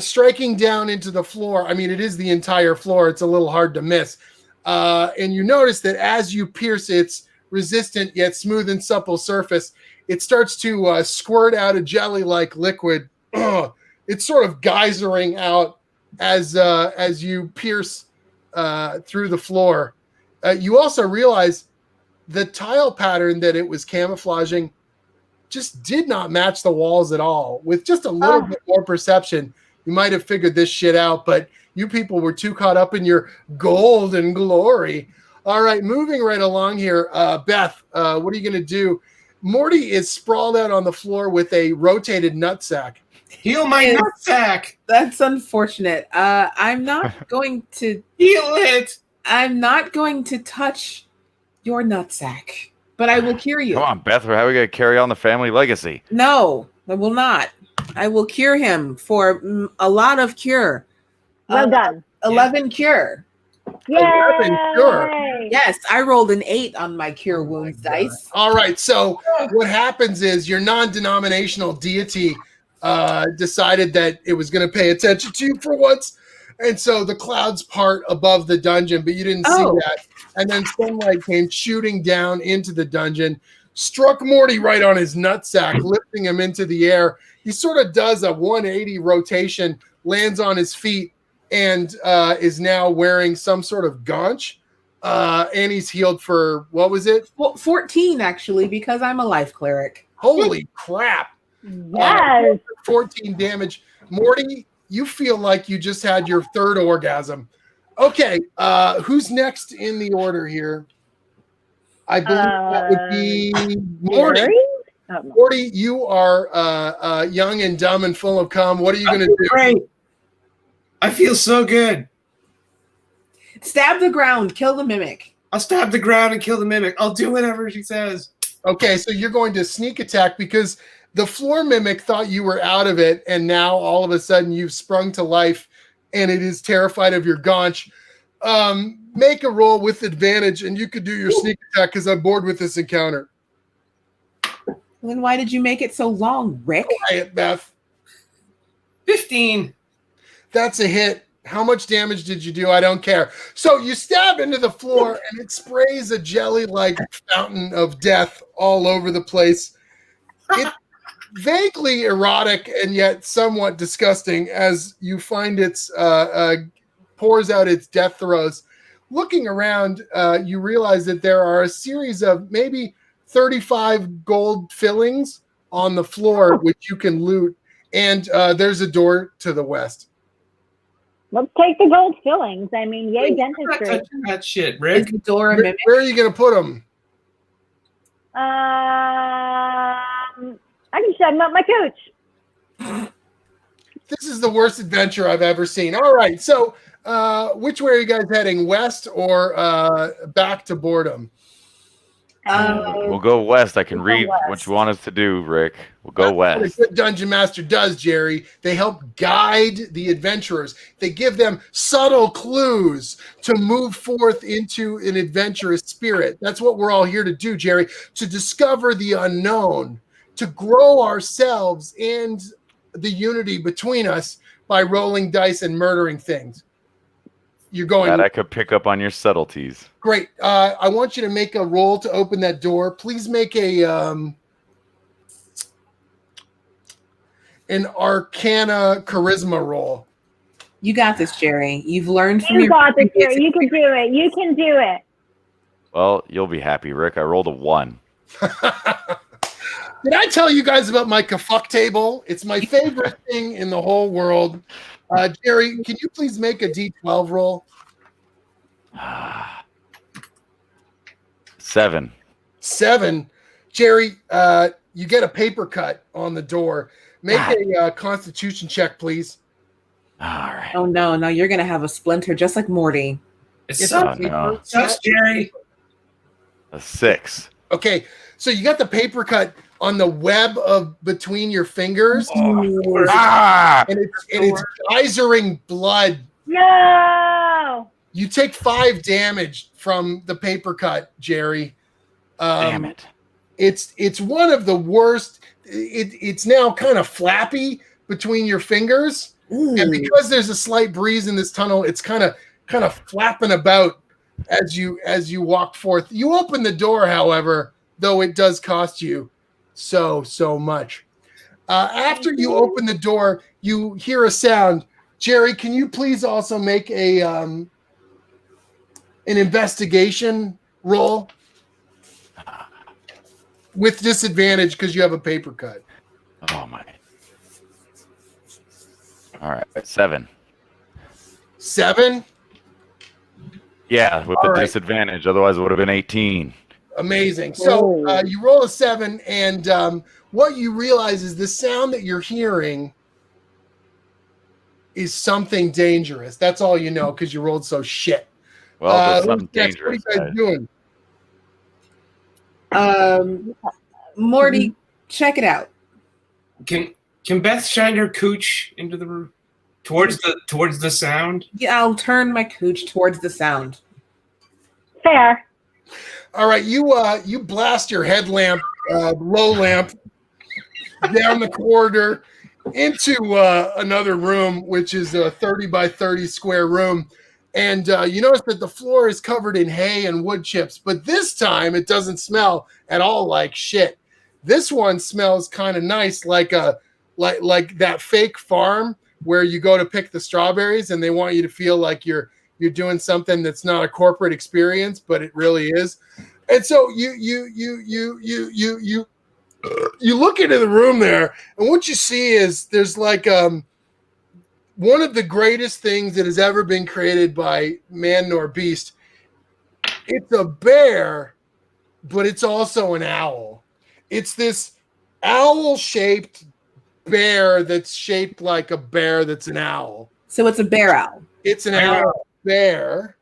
Striking down into the floor. I mean, it is the entire floor. It's a little hard to miss. And you notice that as you pierce its resistant yet smooth and supple surface, it starts to squirt out a jelly-like liquid. It's sort of geysering out as you pierce through the floor. You also realize the tile pattern that it was camouflaging just did not match the walls at all. With just a little bit more perception, you might have figured this shit out, but you people were too caught up in your golden glory. All right, moving right along here. Beth, what are you going to do? Morty is sprawled out on the floor with a rotated nutsack. Heal my nutsack. That's unfortunate. I'm not going to heal it. I'm not going to touch your nutsack, but I will cure you. Come on, Beth. How are we going to carry on the family legacy? No, I will not. I will cure him for a lot of cure. Well done. 11 cure. Yay! Sure. Yes, I rolled an 8 on my cure wounds dice. All right, so what happens is your non-denominational deity decided that it was going to pay attention to you for once, and so the clouds part above the dungeon, but you didn't see that. And then sunlight came shooting down into the dungeon, struck Morty right on his nutsack, lifting him into the air. He sort of does a 180 rotation, lands on his feet, and is now wearing some sort of gaunch. And he's healed for, what was it? Well, 14, actually, because I'm a life cleric. Holy crap. Yes. 14 damage. Morty, you feel like you just had your third orgasm. Okay, who's next in the order here? I believe that would be Morty. Morty, you are young and dumb and full of cum. What are you going to do? Great. I feel so good. Stab the ground, kill the mimic. I'll stab the ground and kill the mimic. I'll do whatever she says. Okay, so you're going to sneak attack because the floor mimic thought you were out of it, and now all of a sudden you've sprung to life, and it is terrified of your gaunch. Make a roll with advantage, and you could do your sneak attack because I'm bored with this encounter. Then why did you make it so long, Rick? Quiet, Beth. 15. That's a hit. How much damage did you do? I don't care. So you stab into the floor, and it sprays a jelly-like fountain of death all over the place. It's vaguely erotic and yet somewhat disgusting as you find its pours out its death throes. Looking around, you realize that there are a series of maybe 35 gold fillings on the floor, which you can loot, and there's a door to the west. Let's take the gold fillings. I mean, yay, dentistry. I'm not touching that shit, Rick. Is the door a mimic? Where are you going to put them? I can shut him up my coach. This is the worst adventure I've ever seen. All right, so which way are you guys heading, west or back to boredom? We'll go west. I can read what you want us to do, Rick. We'll go west. What a good dungeon master does, Jerry. They help guide the adventurers. They give them subtle clues to move forth into an adventurous spirit. That's what we're all here to do, Jerry, to discover the unknown, to grow ourselves and the unity between us by rolling dice and murdering things. You're going. Glad I could pick up on your subtleties. Great. I want you to make a roll to open that door. Please make a an Arcana charisma roll. You got this, Jerry. You've learned from You got this, Jerry. You can do it. You can do it. Well, you'll be happy, Rick. I rolled a 1. Did I tell you guys about my kafuck table? It's my favorite thing in the whole world. Jerry, can you please make a D12 roll? 7. 7. Jerry, you get a paper cut on the door. Make a Constitution check, please. All right. Oh no, you're gonna have a splinter just like Morty. It's no. sucks, Jerry. A 6. Okay, so you got the paper cut on the web of between your fingers, and it's geysering blood. No. You take 5 damage from the paper cut, Jerry. Damn it! It's one of the worst. It's now kind of flappy between your fingers, and because there's a slight breeze in this tunnel, it's kind of flapping about as you walk forth. You open the door, however, though it does cost you so much. After you open the door, you hear a sound. Jerry, can you please also make an investigation roll with disadvantage because you have a paper cut? Oh my! All right, 7. 7. Yeah, with the disadvantage. Otherwise, it would have been 18. Amazing. So you roll a 7, and what you realize is the sound that you're hearing is something dangerous. That's all you know because you rolled so shit. Well, there's something dangerous. What are you guys doing? Morty, check it out. Can Beth shine her cooch into the room towards the sound? Yeah, I'll turn my cooch towards the sound. Fair. All right, you blast your headlamp, low lamp, down the corridor into another room, which is a 30 by 30 square room. And you notice that the floor is covered in hay and wood chips, but this time it doesn't smell at all like shit. This one smells kind of nice, like that fake farm where you go to pick the strawberries and they want you to feel like you're doing something that's not a corporate experience, but it really is. And so you look into the room there, and what you see is there's like one of the greatest things that has ever been created by man nor beast. It's a bear, but it's also an owl. It's this owl-shaped bear that's shaped like a bear that's an owl. So it's a bear owl. It's an owl bear.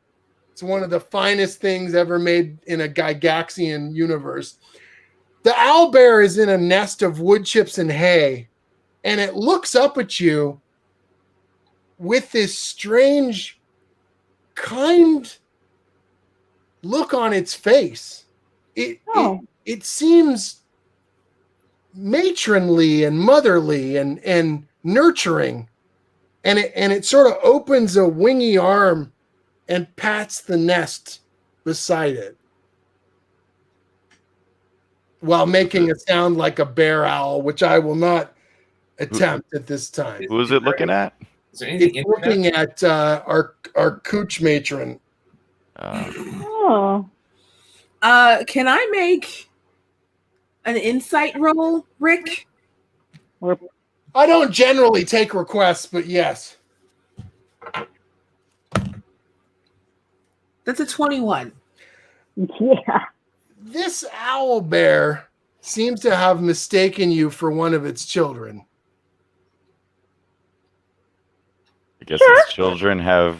It's one of the finest things ever made in a Gygaxian universe. The owl bear is in a nest of wood chips and hay, and it looks up at you with this strange, kind look on its face. It seems matronly and motherly and nurturing, and it sort of opens a wingy arm and pats the nest beside it while making a sound like a bear owl, which I will not attempt at this time. Who is it looking at? It's looking at our cooch matron. Oh. Can I make an insight roll, Rick? I don't generally take requests, but yes. That's a 21. Yeah. This owl bear seems to have mistaken you for one of its children. I guess its children have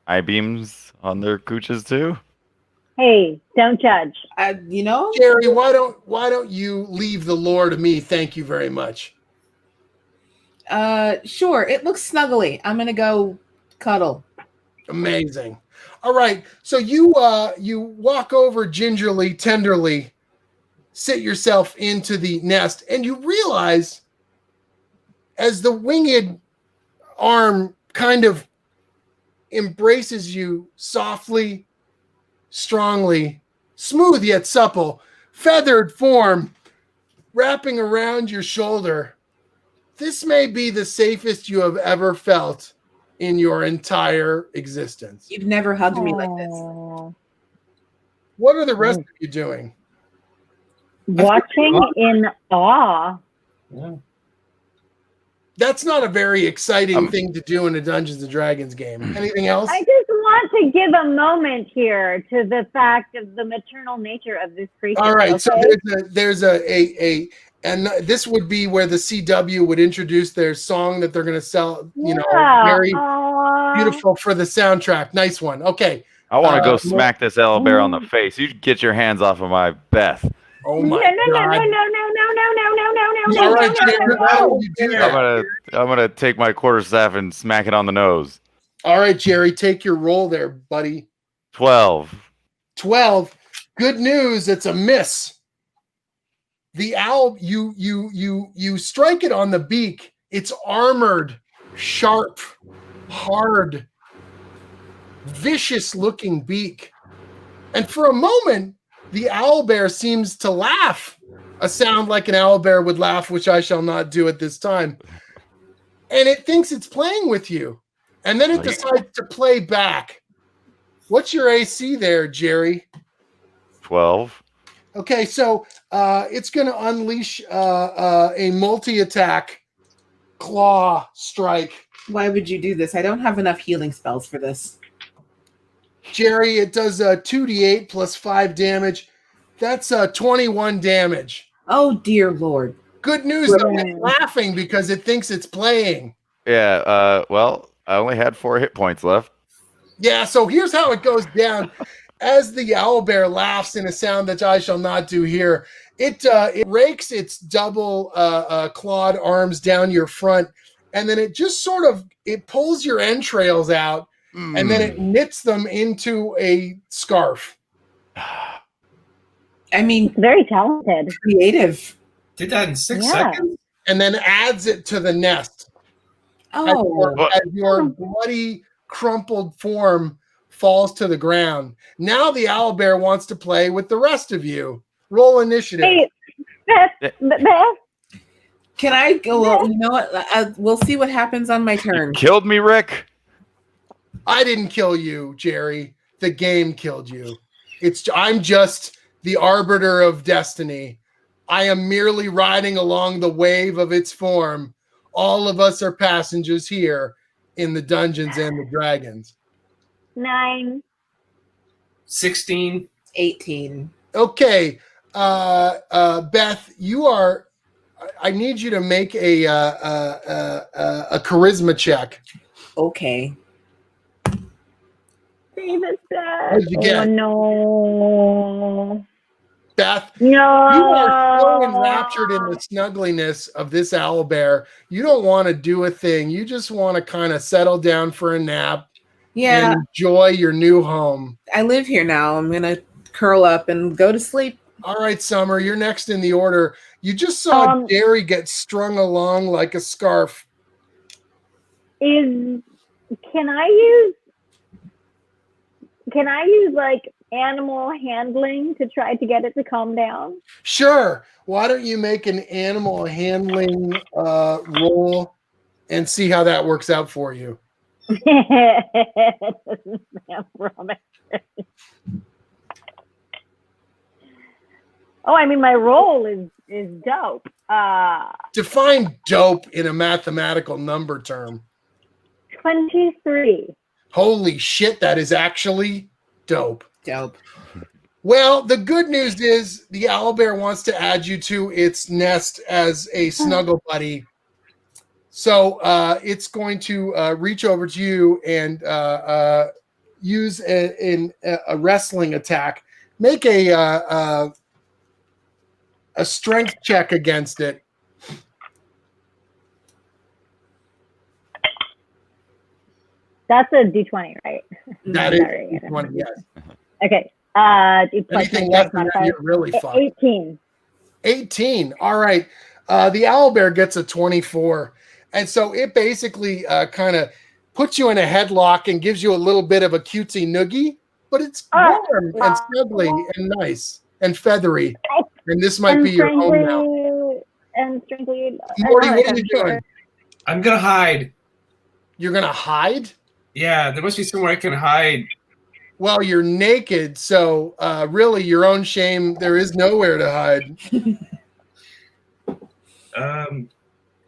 I-beams on their cooches too. Hey, don't judge. Jerry, why don't you leave the lore to me? Thank you very much. Sure. It looks snuggly. I'm gonna go cuddle. Amazing. All right. So you walk over gingerly, tenderly, sit yourself into the nest, and you realize as the winged arm kind of embraces you softly, strongly, smooth yet supple, feathered form wrapping around your shoulder. This may be the safest you have ever felt in your entire existence. You've never hugged me like this. What are the rest of you doing? Watching in awe. Yeah. That's not a very exciting thing to do in a Dungeons and Dragons game. Anything else? I just want to give a moment here to the fact of the maternal nature of this creature. All right, okay? so there's a and this would be where the CW would introduce their song that they're going to sell, very beautiful for the soundtrack. Nice one. Okay. I want to go smack this owlbear on the face. You get your hands off of my Beth. Oh my God. No. All right, Jerry, how do you do that? I'm gonna take my quarterstaff and smack it on the nose. All right, Jerry, take your roll there, buddy. 12. 12. Good news, it's a miss. The owl, you strike it on the beak. It's armored, sharp, hard, vicious-looking beak. And for a moment, the owlbear seems to laugh. A sound like an owlbear would laugh, which I shall not do at this time. And it thinks it's playing with you. And then it decides to play back. What's your AC there, Jerry? 12. Okay, so it's going to unleash a multi-attack claw strike. Why would you do this? I don't have enough healing spells for this. Jerry, it does 2d8 plus 5 damage. That's 21 damage. Oh, dear Lord. Good news, though. It's laughing because it thinks it's playing. Yeah, well, I only had 4 hit points left. Yeah, so here's how it goes down. As the owlbear laughs in a sound that I shall not do here, it rakes its double clawed arms down your front, and then it just sort of pulls your entrails out, and then it knits them into a scarf. I mean, very talented, creative. Did that in 6 seconds, and then adds it to the nest. As your bloody, crumpled form falls to the ground. Now the owlbear wants to play with the rest of you. Roll initiative. Hey, Beth. Can I go? Well, you know what? We'll see what happens on my turn. You killed me, Rick. I didn't kill you, Jerry. The game killed you. I'm just the arbiter of destiny. I am merely riding along the wave of its form. All of us are passengers here in the Dungeons and the Dragons. 9. 16. 18. Okay. Beth, I need you to make a charisma check. Okay. David said, What did you get? Oh, no. Beth, No. You are so enraptured in the snuggliness of this owlbear. You don't want to do a thing. You just want to kind of settle down for a nap. Yeah. And enjoy your new home. I live here now. I'm going to curl up and go to sleep. All right, Summer, you're next in the order. You just saw Jerry get strung along like a scarf. Can I use like animal handling to try to get it to calm down? Sure. Why don't you make an animal handling roll and see how that works out for you? Oh, I mean, my role is dope. Define dope in a mathematical number term. 23. Holy shit, that is actually dope. Dope. Well, the good news is the owlbear wants to add you to its nest as a snuggle buddy. So it's going to reach over to you and use a wrestling attack. Make a strength check against it. That's a D20, right? That is D20, yes. Okay. Anything less than that, you're really fucked. 18. 18. All right. The owlbear gets a 24. And so it basically kind of puts you in a headlock and gives you a little bit of a cutesy noogie, but it's warm and snuggly and nice and feathery. And this might be your home now. and strangely. Morty, what are you doing? I'm gonna hide. You're gonna hide? Yeah, there must be somewhere I can hide. Well, you're naked, so really, your own shame. There is nowhere to hide. I'm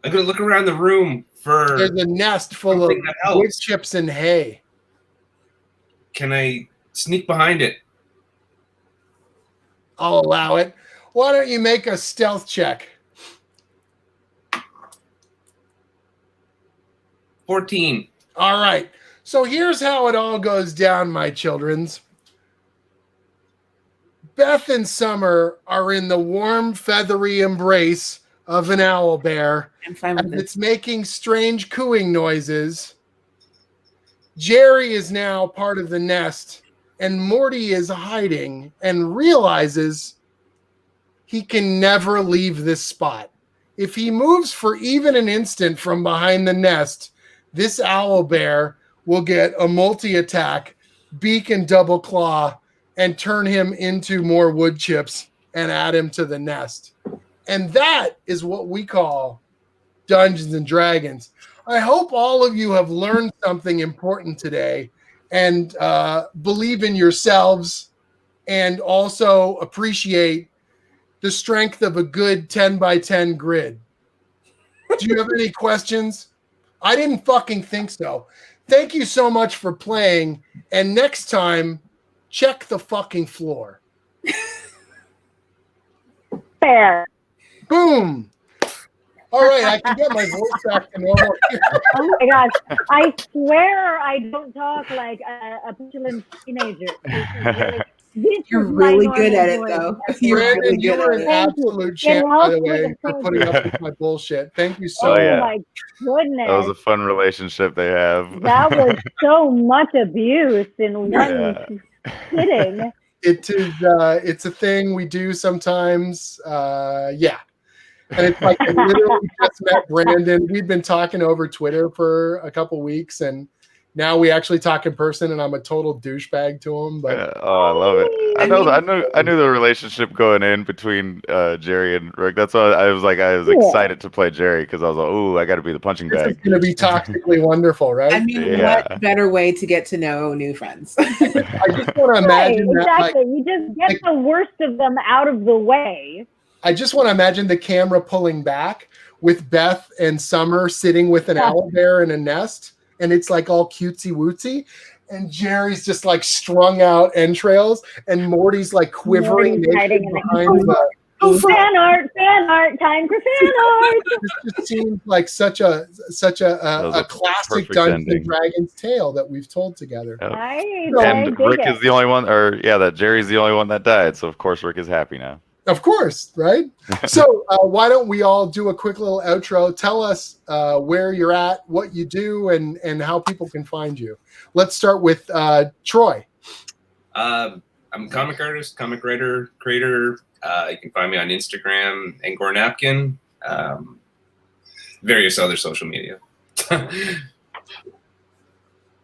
gonna look around the room for. There's a nest full of wood chips and hay. Can I sneak behind it? I'll allow it. Why don't you make a stealth check? 14. All right. So here's how it all goes down, my childrens. Beth and Summer are in the warm, feathery embrace of an owl bear. I'm fine with this. It's making strange cooing noises. Jerry is now part of the nest, and Morty is hiding and realizes he can never leave this spot. If he moves for even an instant from behind the nest, this owl bear will get a multi-attack, beak and double claw, and turn him into more wood chips and add him to the nest. And that is what we call Dungeons and Dragons. I hope all of you have learned something important today and believe in yourselves and also appreciate the strength of a good 10 by 10 grid. Do you have any questions? I didn't fucking think so. Thank you so much for playing. And next time, check the fucking floor. Fair. Boom. All right, I can get my voice back to normal. Oh my gosh. I swear I don't talk like a petulant teenager. You're really good at it, though. Brandon, you were an absolute champ, by the way, for putting up with my bullshit. Thank you so much. Oh my goodness. That was a fun relationship they have. That was so much abuse in one sitting. It is. It's a thing we do sometimes. Yeah. And it's like I literally just met Brandon. We've been talking over Twitter for a couple weeks, and now we actually talk in person. And I'm a total douchebag to him. But I love it. I knew the relationship going in between Jerry and Rick. That's why I was excited to play Jerry because I was like, "Ooh, I got to be the punching bag." It's going to be toxically wonderful, right? I mean, what better way to get to know new friends? I just want to imagine that. Exactly. You just get the worst of them out of the way. I just want to imagine the camera pulling back with Beth and Summer sitting with an owl bear in a nest, and it's like all cutesy wootsy, and Jerry's just like strung out entrails, and Morty's like quivering naked behind the. Fan art, time for fan art. This just seems like such a classic Dungeons and Dragons tale that we've told together. Yep. And Rick is the only one, that Jerry's the only one that died, so of course Rick is happy now. Of course, right? So why don't we all do a quick little outro? Tell us where you're at, what you do, and how people can find you. Let's start with Troy. I'm a comic artist, comic writer, creator. You can find me on Instagram, Angor Napkin, various other social media.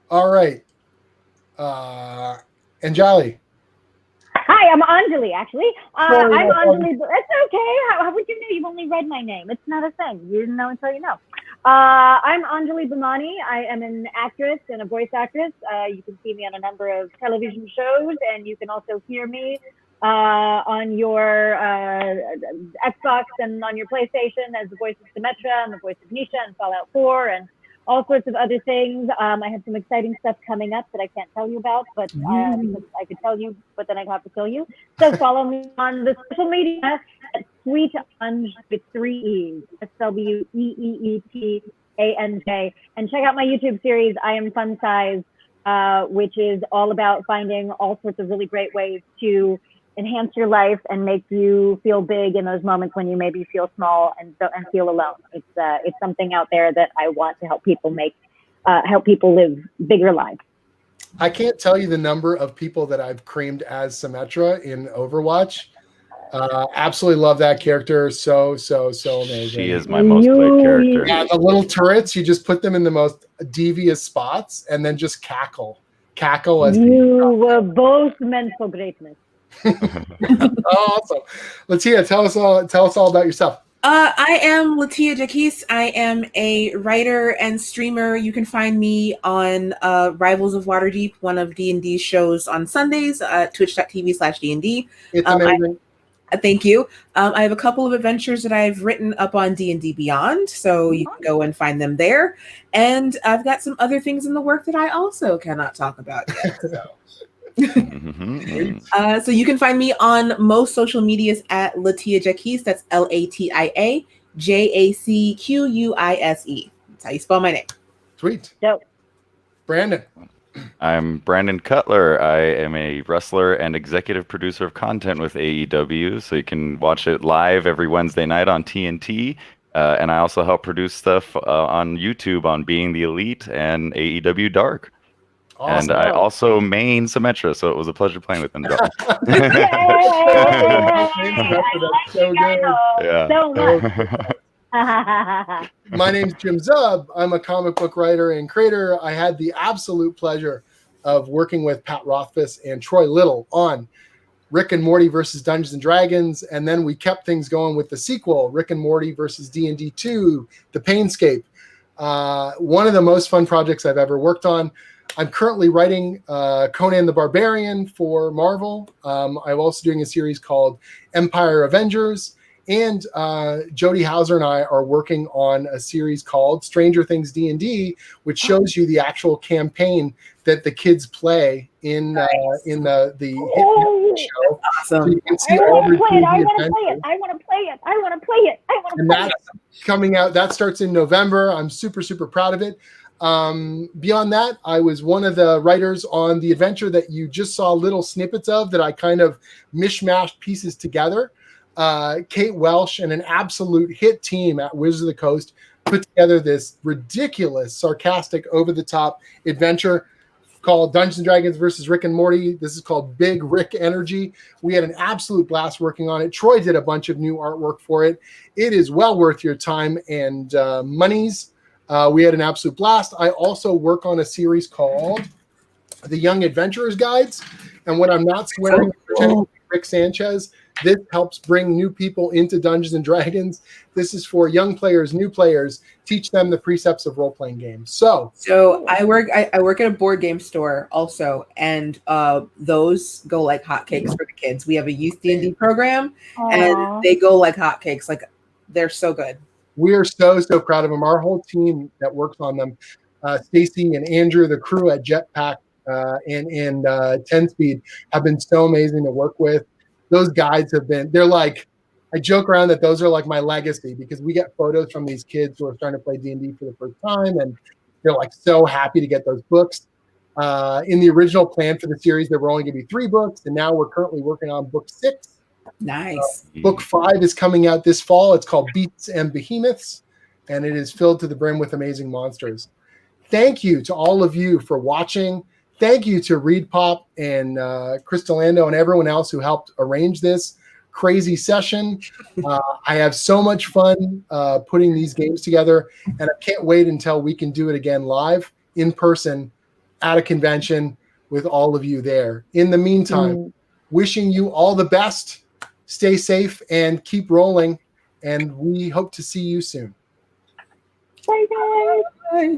All right. Anjali. Hi, I'm Anjali, actually. I'm Anjali. That's okay. How would you know? You've only read my name. It's not a thing. You didn't know until you know. I'm Anjali Bhmani. I am an actress and a voice actress. You can see me on a number of television shows, and you can also hear me on your Xbox and on your PlayStation as the voice of Symmetra and the voice of Nisha and Fallout 4 and all sorts of other things. I have some exciting stuff coming up that I can't tell you about, but because I could tell you, but then I'd have to kill you. So follow me on the social media at Sweet Unj with 3 E's, SWEEETANJ, and check out my YouTube series, I Am Fun Size, which is all about finding all sorts of really great ways to enhance your life and make you feel big in those moments when you maybe feel small and feel alone. It's something out there that I want to help people live bigger lives. I can't tell you the number of people that I've creamed as Symmetra in Overwatch. Absolutely love that character. So amazing. She is my most played character. Yeah, the little turrets, you just put them in the most devious spots and then just cackle as you were both meant for greatness. Awesome. LaTia, tell us all about yourself. I am LaTia Jaquise. I am a writer and streamer. You can find me on Rivals of Waterdeep, one of D&D's shows on Sundays, twitch.tv/D&D. It's amazing. Thank you. I have a couple of adventures that I've written up on D&D Beyond, so you can go and find them there. And I've got some other things in the work that I also cannot talk about yet. So you can find me on most social medias at LaTia Jaquise. That's LaTia Jaquise. That's how you spell my name. Sweet. Dope. Brandon. I'm Brandon Cutler. I am a wrestler and executive producer of content with AEW, so you can watch it live every Wednesday night on TNT. And I also help produce stuff on YouTube on Being the Elite and AEW Dark. Awesome. And I also main Symmetra, so it was a pleasure playing with them. That's so good. Yeah. So much. My name's Jim Zub. I'm a comic book writer and creator. I had the absolute pleasure of working with Pat Rothfuss and Troy Little on Rick and Morty versus Dungeons and Dragons, and then we kept things going with the sequel, Rick and Morty versus D&D 2, The Painscape. One of the most fun projects I've ever worked on. I'm currently writing Conan the Barbarian for Marvel. I'm also doing a series called Empire Avengers. And Jody Hauser and I are working on a series called Stranger Things D&D, which shows you the actual campaign that the kids play in the hit show. Awesome. So you can see all the I want to play it. And that's coming out. That starts in November. I'm super, super proud of it. Beyond that, I was one of the writers on the adventure that you just saw little snippets of that I kind of mishmashed pieces together. Kate Welsh and an absolute hit team at Wizards of the Coast put together this ridiculous, sarcastic, over-the-top adventure called Dungeons and Dragons versus Rick and Morty. This is called Big Rick Energy. We had an absolute blast working on it. Troy did a bunch of new artwork for it. It is well worth your time and monies. We had an absolute blast. I also work on a series called The Young Adventurers Guides. And when I'm not swearing at Rick Sanchez, this helps bring new people into Dungeons and Dragons. This is for young players, new players, teach them the precepts of role-playing games. So I work at a board game store also, and those go like hotcakes for the kids. We have a youth D&D program, and they go like hotcakes. Like, they're so good. We are so, so proud of them. Our whole team that works on them, Stacy and Andrew, the crew at Jetpack and 10 Speed, have been so amazing to work with. Those guides they're like, I joke around that those are like my legacy, because we get photos from these kids who are starting to play D&D for the first time, and they're like so happy to get those books. In the original plan for the series, there were only going to be 3 books, and now we're currently working on book 6. Nice. Book 5 is coming out this fall. It's called Beasts and Behemoths, and it is filled to the brim with amazing monsters. Thank you to all of you for watching. Thank you to Reed Pop and Crystal Lando and everyone else who helped arrange this crazy session. I have so much fun putting these games together, and I can't wait until we can do it again live in person at a convention with all of you there. In the meantime, wishing you all the best. Stay safe and keep rolling, and we hope to see you soon. Bye, guys. Bye.